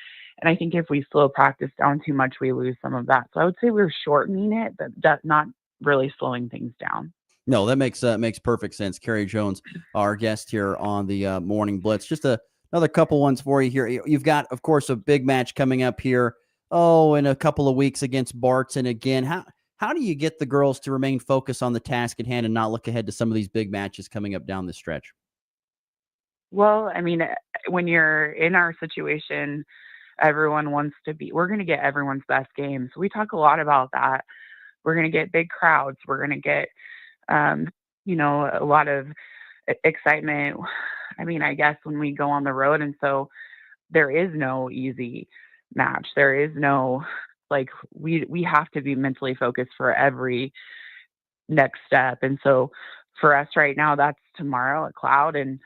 [SPEAKER 3] And I think if we slow practice down too much, we lose some of that. So I would say we're shortening it, but not really slowing things down.
[SPEAKER 13] No, that makes perfect sense. Carrie Jones, our guest here on the Morning Blitz. Just another couple ones for you here. You've got, of course, a big match coming up here. In a couple of weeks against Barton again. How do you get the girls to remain focused on the task at hand and not look ahead to some of these big matches coming up down the stretch?
[SPEAKER 3] Well, I mean, when you're in our situation, everyone wants to be, we're going to get everyone's best game. So we talk a lot about that. We're going to get big crowds. We're going to get, a lot of excitement. I mean, I guess when we go on the road, and so there is no easy match. There is no, we have to be mentally focused for every next step. And so for us right now, that's tomorrow at Cloud. And,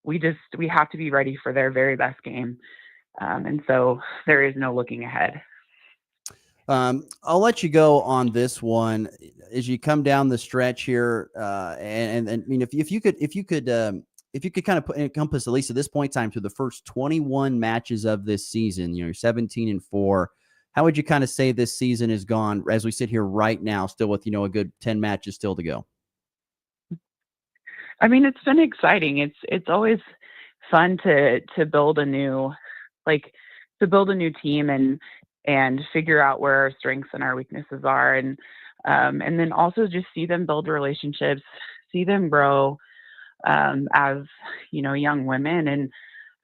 [SPEAKER 3] we have to be ready for their very best game. And so there is no looking ahead.
[SPEAKER 13] I'll let you go on this one as you come down the stretch here. And I mean, if you could kind of encompass, at least at this point in time, through the first 21 matches of this season, you're 17-4. How would you kind of say this season has gone as we sit here right now, still with, a good 10 matches still to go?
[SPEAKER 3] I mean, it's been exciting. It's always fun to build a new team and figure out where our strengths and our weaknesses are. And then also just see them build relationships, see them grow, as, young women. And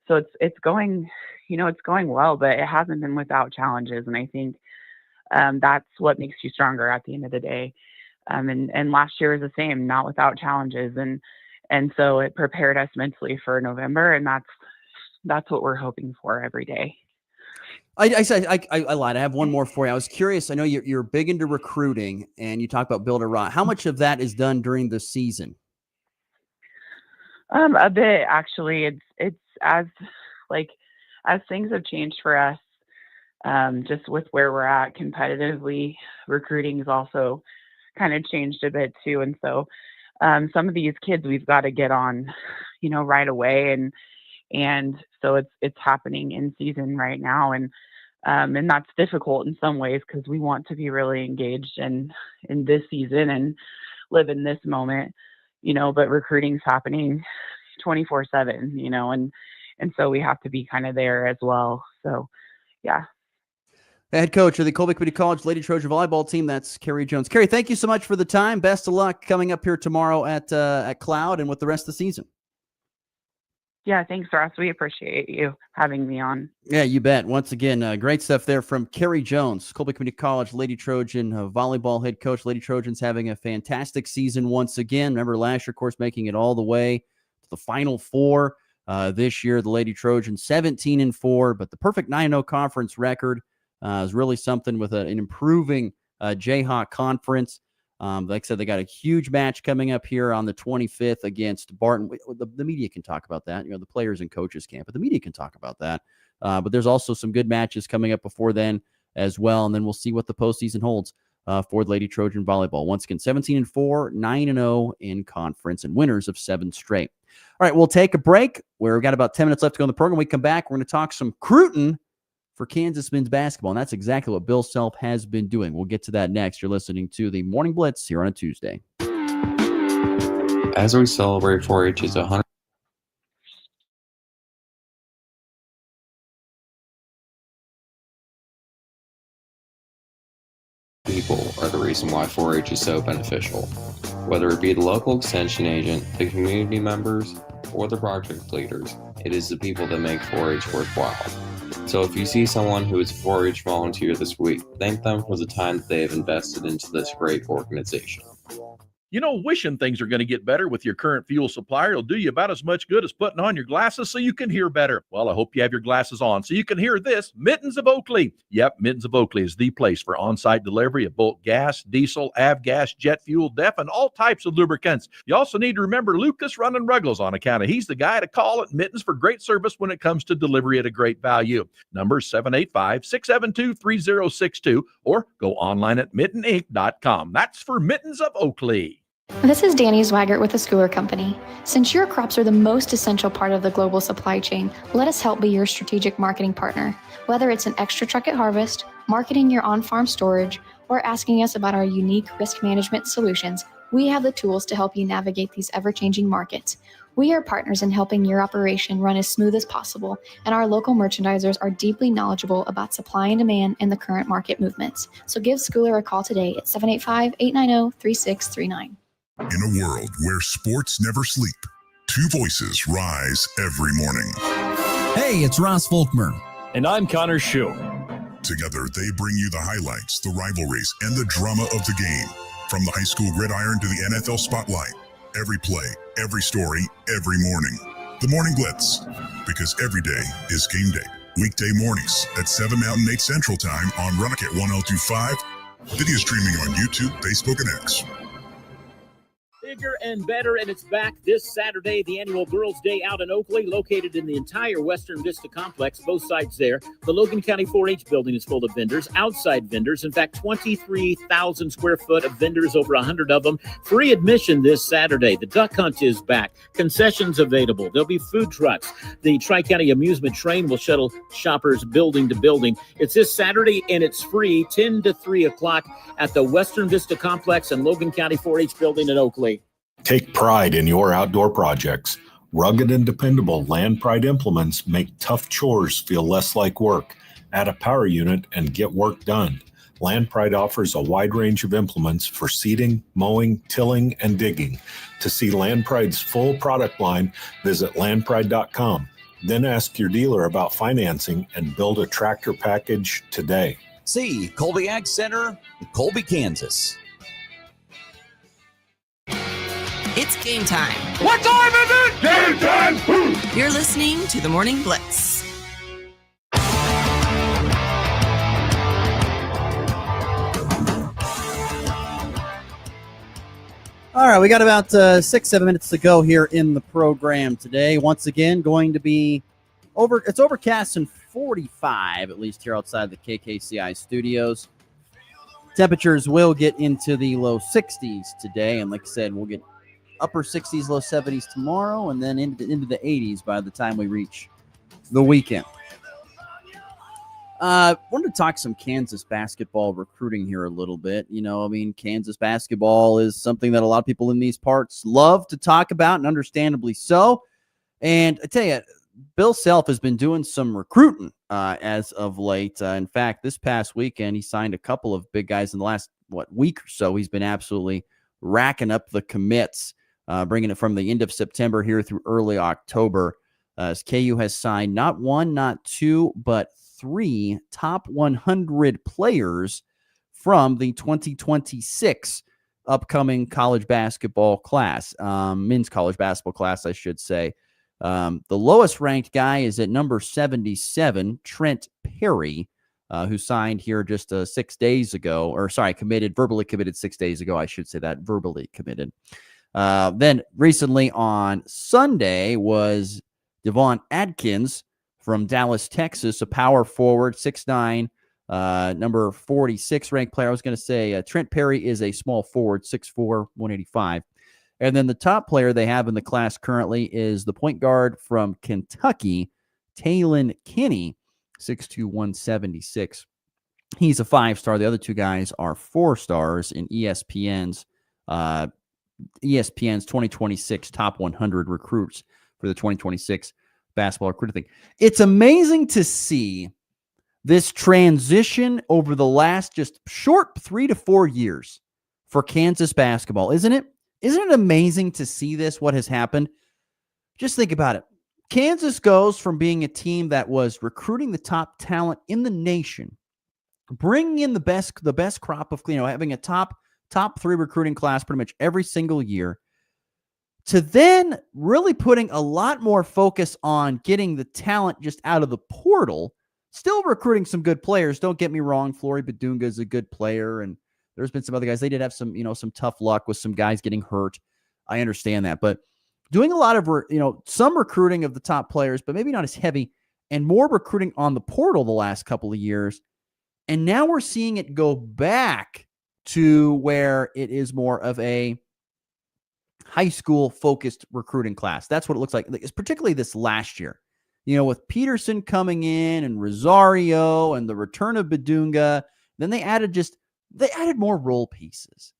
[SPEAKER 3] so it's going well, but it hasn't been without challenges. And I think, that's what makes you stronger at the end of the day. And last year was the same, not without challenges. And so it prepared us mentally for November, and that's what we're hoping for every day.
[SPEAKER 13] I lied. I have one more for you. I was curious. I know you're big into recruiting, and you talk about build a roster. How much of that is done during the season?
[SPEAKER 3] A bit, actually. It's as things have changed for us, just with where we're at competitively, recruiting has also kind of changed a bit too. And so some of these kids we've got to get on, right away. And so it's happening in season right now. And that's difficult in some ways because we want to be really engaged in this season and live in this moment, but recruiting's happening 24/7, and so we have to be kind of there as well. So, yeah.
[SPEAKER 13] Head coach of the Colby Community College Lady Trojan volleyball team, that's Carrie Jones. Carrie, thank you so much for the time. Best of luck coming up here tomorrow at Cloud and with the rest of the season.
[SPEAKER 3] Yeah, thanks, Ross. We appreciate you having me on.
[SPEAKER 13] Yeah, you bet. Once again, great stuff there from Carrie Jones, Colby Community College Lady Trojan volleyball head coach. Lady Trojans having a fantastic season once again. Remember last year, of course, making it all the way to the Final Four. This year, the Lady Trojans 17-4, but the perfect 9-0 conference record is really something with an improving Jayhawk conference. Like I said, they got a huge match coming up here on the 25th against Barton. The media can talk about that. The players and coaches can't, but the media can talk about that. But there's also some good matches coming up before then as well. And then we'll see what the postseason holds for the Lady Trojan volleyball. Once again, 17-4, 9-0 in conference, and winners of 7 straight. All right, we'll take a break. We've got about 10 minutes left to go in the program. When we come back, we're going to talk some Cruton for Kansas men's basketball, and that's exactly what Bill Self has been doing. We'll get to that next. You're listening to the Morning Blitz here on a Tuesday.
[SPEAKER 4] As we celebrate 4-H's 100 people are the reason why 4-H is so beneficial. Whether it be the local extension agent, the community members, or the project leaders, it is the people that make 4-H worthwhile. So if you see someone who is a 4-H volunteer this week, thank them for the time that they have invested into this great organization.
[SPEAKER 5] Wishing things are going to get better with your current fuel supplier will do you about as much good as putting on your glasses so you can hear better. Well, I hope you have your glasses on so you can hear this. Mittens of Oakley. Yep, Mittens of Oakley is the place for on-site delivery of bulk gas, diesel, avgas, jet fuel, DEF, and all types of lubricants. You also need to remember Lucas running Ruggles on account of he's the guy to call at Mittens for great service when it comes to delivery at a great value. Number 785-672-3062 or go online at mitteninc.com. That's for Mittens of Oakley.
[SPEAKER 7] This is Danny Zwaggart with the Schooler Company. Since your crops are the most essential part of the global supply chain, let us help be your strategic marketing partner. Whether it's an extra truck at harvest, marketing your on-farm storage, or asking us about our unique risk management solutions, we have the tools to help you navigate these ever-changing markets. We are partners in helping your operation run as smooth as possible, and our local merchandisers are deeply knowledgeable about supply and demand and the current market movements. So give Schooler a call today at 785-890-3639.
[SPEAKER 24] In a world where sports never sleep, 2 voices rise every morning.
[SPEAKER 9] Hey, it's Ross Volkmer.
[SPEAKER 6] And I'm Connor Schuh.
[SPEAKER 24] Together, they bring you the highlights, the rivalries, and the drama of the game. From the high school gridiron to the NFL spotlight. Every play, every story, every morning. The Morning Blitz, because every day is game day. Weekday mornings at 7 Mountain, 8 Central Time on Rocket 1025. Video streaming on YouTube, Facebook, and X.
[SPEAKER 2] bigger and better, and it's back this Saturday, the annual Girls' Day out in Oakley, located in the entire Western Vista complex, both sides there. The Logan County 4-H building is full of vendors, outside vendors. In fact, 23,000 square foot of vendors, over 100 of them. Free admission this Saturday. The duck hunt is back. Concessions available. There'll be food trucks. The Tri-County Amusement Train will shuttle shoppers building to building. It's this Saturday, and it's free, 10 to 3 o'clock at the Western Vista complex and Logan County 4-H building in Oakley.
[SPEAKER 8] Take pride in your outdoor projects. Rugged and dependable Land Pride implements make tough chores feel less like work. Add a power unit and get work done. Land Pride offers a wide range of implements for seeding, mowing, tilling, and digging. To see Land Pride's full product line, visit landpride.com. Then ask your dealer about financing and build a tractor package today.
[SPEAKER 10] See Colby Ag Center, Colby, Kansas.
[SPEAKER 16] It's game time.
[SPEAKER 11] What time is it? Game time!
[SPEAKER 16] You're listening to the Morning Blitz.
[SPEAKER 13] All right, we got about 6-7 minutes to go here in the program today. Once again, going to be it's overcast and 45, at least here outside the KKCI studios. Temperatures will get into the low 60s today, and like I said, we'll get upper 60s, low 70s tomorrow, and then into the 80s by the time we reach the weekend. Wanted to talk some Kansas basketball recruiting here a little bit. Kansas basketball is something that a lot of people in these parts love to talk about, and understandably so. And I tell you, Bill Self has been doing some recruiting as of late. In fact, this past weekend, he signed a couple of big guys in the last, week or so. He's been absolutely racking up the commits, bringing it from the end of September here through early October. As KU has signed not one, not two, but 3 top 100 players from the 2026 upcoming college basketball class, men's college basketball class, I should say. The lowest ranked guy is at number 77, Trent Perry, who signed here just 6 days ago, verbally committed 6 days ago. I should say that, verbally committed. Then recently on Sunday was Devon Adkins from Dallas, Texas, a power forward, 6'9", number 46 ranked player. I was going to say Trent Perry is a small forward, 6'4", 185. And then the top player they have in the class currently is the point guard from Kentucky, Talon Kinney, 6'2", 176. He's a 5-star. The other two guys are 4 stars in ESPN's 2026 top 100 recruits for the 2026 basketball recruiting thing. It's amazing to see this transition over the last just short 3 to 4 years for Kansas basketball, isn't it? Isn't it amazing to see this, what has happened? Just think about it. Kansas goes from being a team that was recruiting the top talent in the nation, bringing in the best crop of, having a top 3 recruiting class pretty much every single year, to then really putting a lot more focus on getting the talent just out of the portal, still recruiting some good players. Don't get me wrong. Flory Badunga is a good player, and there's been some other guys. They did have some tough luck with some guys getting hurt. I understand that, but doing a lot of, some recruiting of the top players, but maybe not as heavy, and more recruiting on the portal the last couple of years. And now we're seeing it go back to where it is more of a high school focused recruiting class. That's what it looks like. It's particularly this last year, with Peterson coming in and Rosario and the return of Badunga. Then they added more role pieces.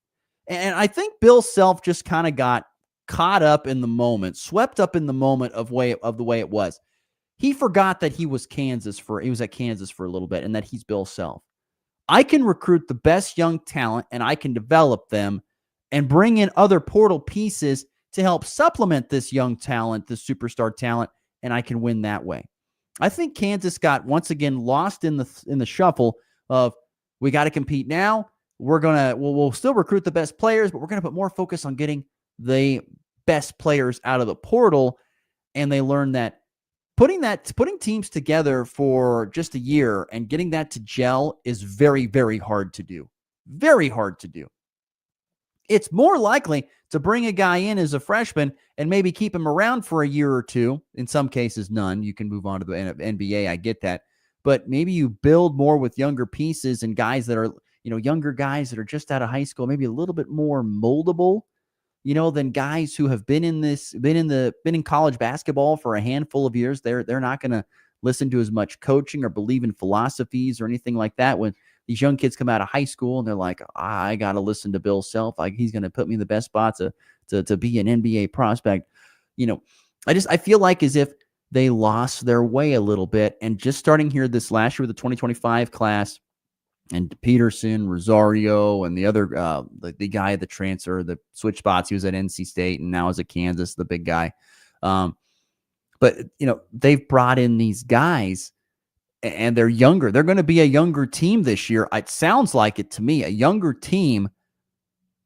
[SPEAKER 13] And I think Bill Self just kind of got caught up in the moment, swept up in the moment of the way it was. He forgot that he was at Kansas for a little bit, and that he's Bill Self. I can recruit the best young talent, and I can develop them and bring in other portal pieces to help supplement this young talent, this superstar talent, and I can win that way. I think Kansas got once again lost in the shuffle of, we got to compete now. We'll still recruit the best players, but we're going to put more focus on getting the best players out of the portal. And they learned that putting teams together for just a year and getting that to gel is very, very hard to do. Very hard to do. it's more likely to bring a guy in as a freshman and maybe keep him around for a year or two. In some cases, none. You can move on to the NBA. I get that. But maybe you build more with younger pieces and guys that are, younger guys that are just out of high school, maybe a little bit more moldable, than guys who have been in college basketball for a handful of years. They're not going to listen to as much coaching or believe in philosophies or anything like that. When these young kids come out of high school and they're like, I got to listen to Bill Self. He's going to put me in the best spot to be an NBA prospect. I feel like as if they lost their way a little bit. And just starting here this last year with the 2025 class and Peterson, Rosario, and the other, the guy at the transfer, the switch spots, he was at NC State and now is at Kansas, the big guy. But they've brought in these guys and they're younger. They're going to be a younger team this year. It sounds like it to me, a younger team,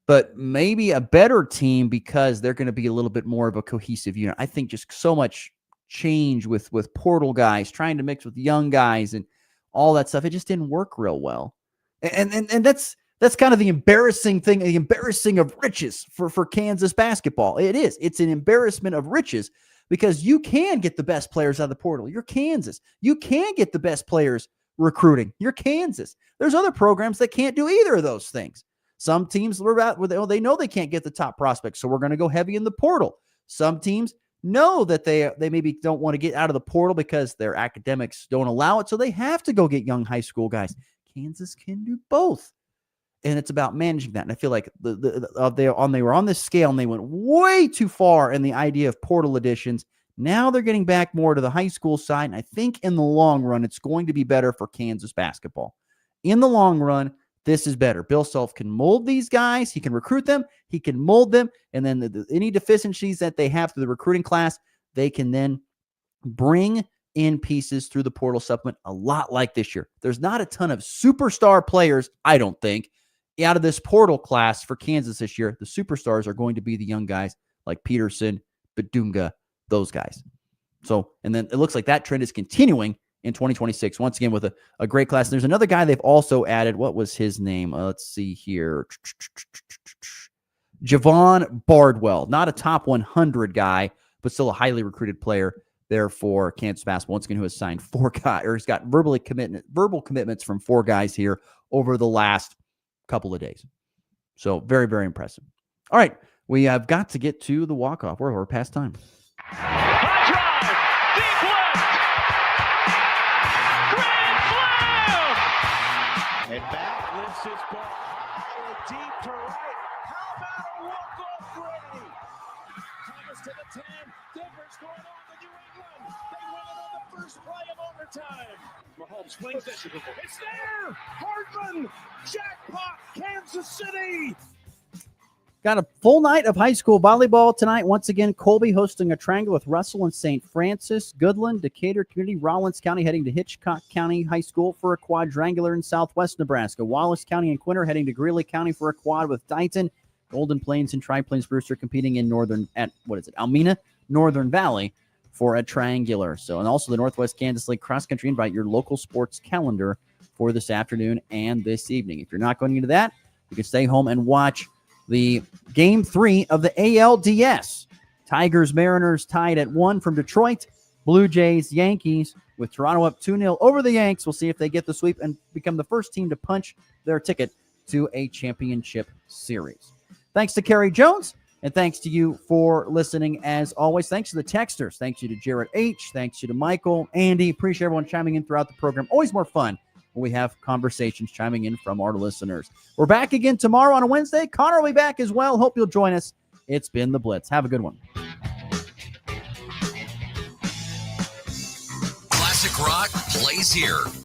[SPEAKER 13] but maybe a better team because they're going to be a little bit more of a cohesive unit. I think just so much change with portal guys trying to mix with young guys and all that stuff. It just didn't work real well. And that's kind of the embarrassing thing, the embarrassing of riches for Kansas basketball. It is. It's an embarrassment of riches because you can get the best players out of the portal. You're Kansas. You can get the best players recruiting. You're Kansas. There's other programs that can't do either of those things. Some teams they know they can't get the top prospects, so we're going to go heavy in the portal. Some teams know that they maybe don't want to get out of the portal because their academics don't allow it, so they have to go get young high school guys. Kansas can do both, and it's about managing that. And I feel like they were on this scale and they went way too far in the idea of portal additions. Now they're getting back more to the high school side, and I think in the long run, it's going to be better for Kansas basketball. In the long run, this is better. Bill Self can mold these guys. He can recruit them. He can mold them. And then any deficiencies that they have through the recruiting class, they can then bring in pieces through the portal supplement a lot like this year. There's not a ton of superstar players, I don't think, out of this portal class for Kansas this year. The superstars are going to be the young guys like Peterson, Badunga, those guys. So, and then it looks like that trend is continuing in 2026, once again, with a great class. There's another guy they've also added. What was his name? Let's see here. Javon Bardwell, not a top 100 guy, but still a highly recruited player there for Kansas basketball. Once again, who has signed 4 guys, or he's got verbal commitments from 4 guys here over the last couple of days. So very, very impressive. All right, we have got to get to the walk-off. We're past time.
[SPEAKER 11] And back lifts his ball high and deep to right. How about a walk-off Gray? Thomas to the 10. Denver's going on to New England. They win it on the first play of overtime. Mahomes swings it. It's there. Hardman. Jackpot. Kansas City.
[SPEAKER 13] Got a full night of high school volleyball tonight. Once again, Colby hosting a triangle with Russell and St. Francis, Goodland, Decatur Community, Rollins County heading to Hitchcock County High School for a quadrangular in southwest Nebraska. Wallace County and Quinter heading to Greeley County for a quad with Dighton. Golden Plains and Tri-Plains Brewster competing in Almena, Northern Valley for a triangular. So, and also the Northwest Kansas League Cross Country. Invite your local sports calendar for this afternoon and this evening. If you're not going into that, you can stay home and watch the Game 3 of the ALDS. Tigers Mariners tied at 1 from Detroit. Blue Jays Yankees with Toronto up 2-0 over the Yanks. We'll see if they get the sweep and become the first team to punch their ticket to a championship series. Thanks to Kerry Jones, and thanks to you for listening as always. Thanks to the texters. Thanks you to Jarrett H. Thanks you to Michael, Andy. Appreciate everyone chiming in throughout the program. Always more fun when we have conversations chiming in from our listeners. We're back again tomorrow on a Wednesday. Connor will be back as well. Hope you'll join us. It's been the Blitz. Have a good one.
[SPEAKER 1] Classic rock plays here.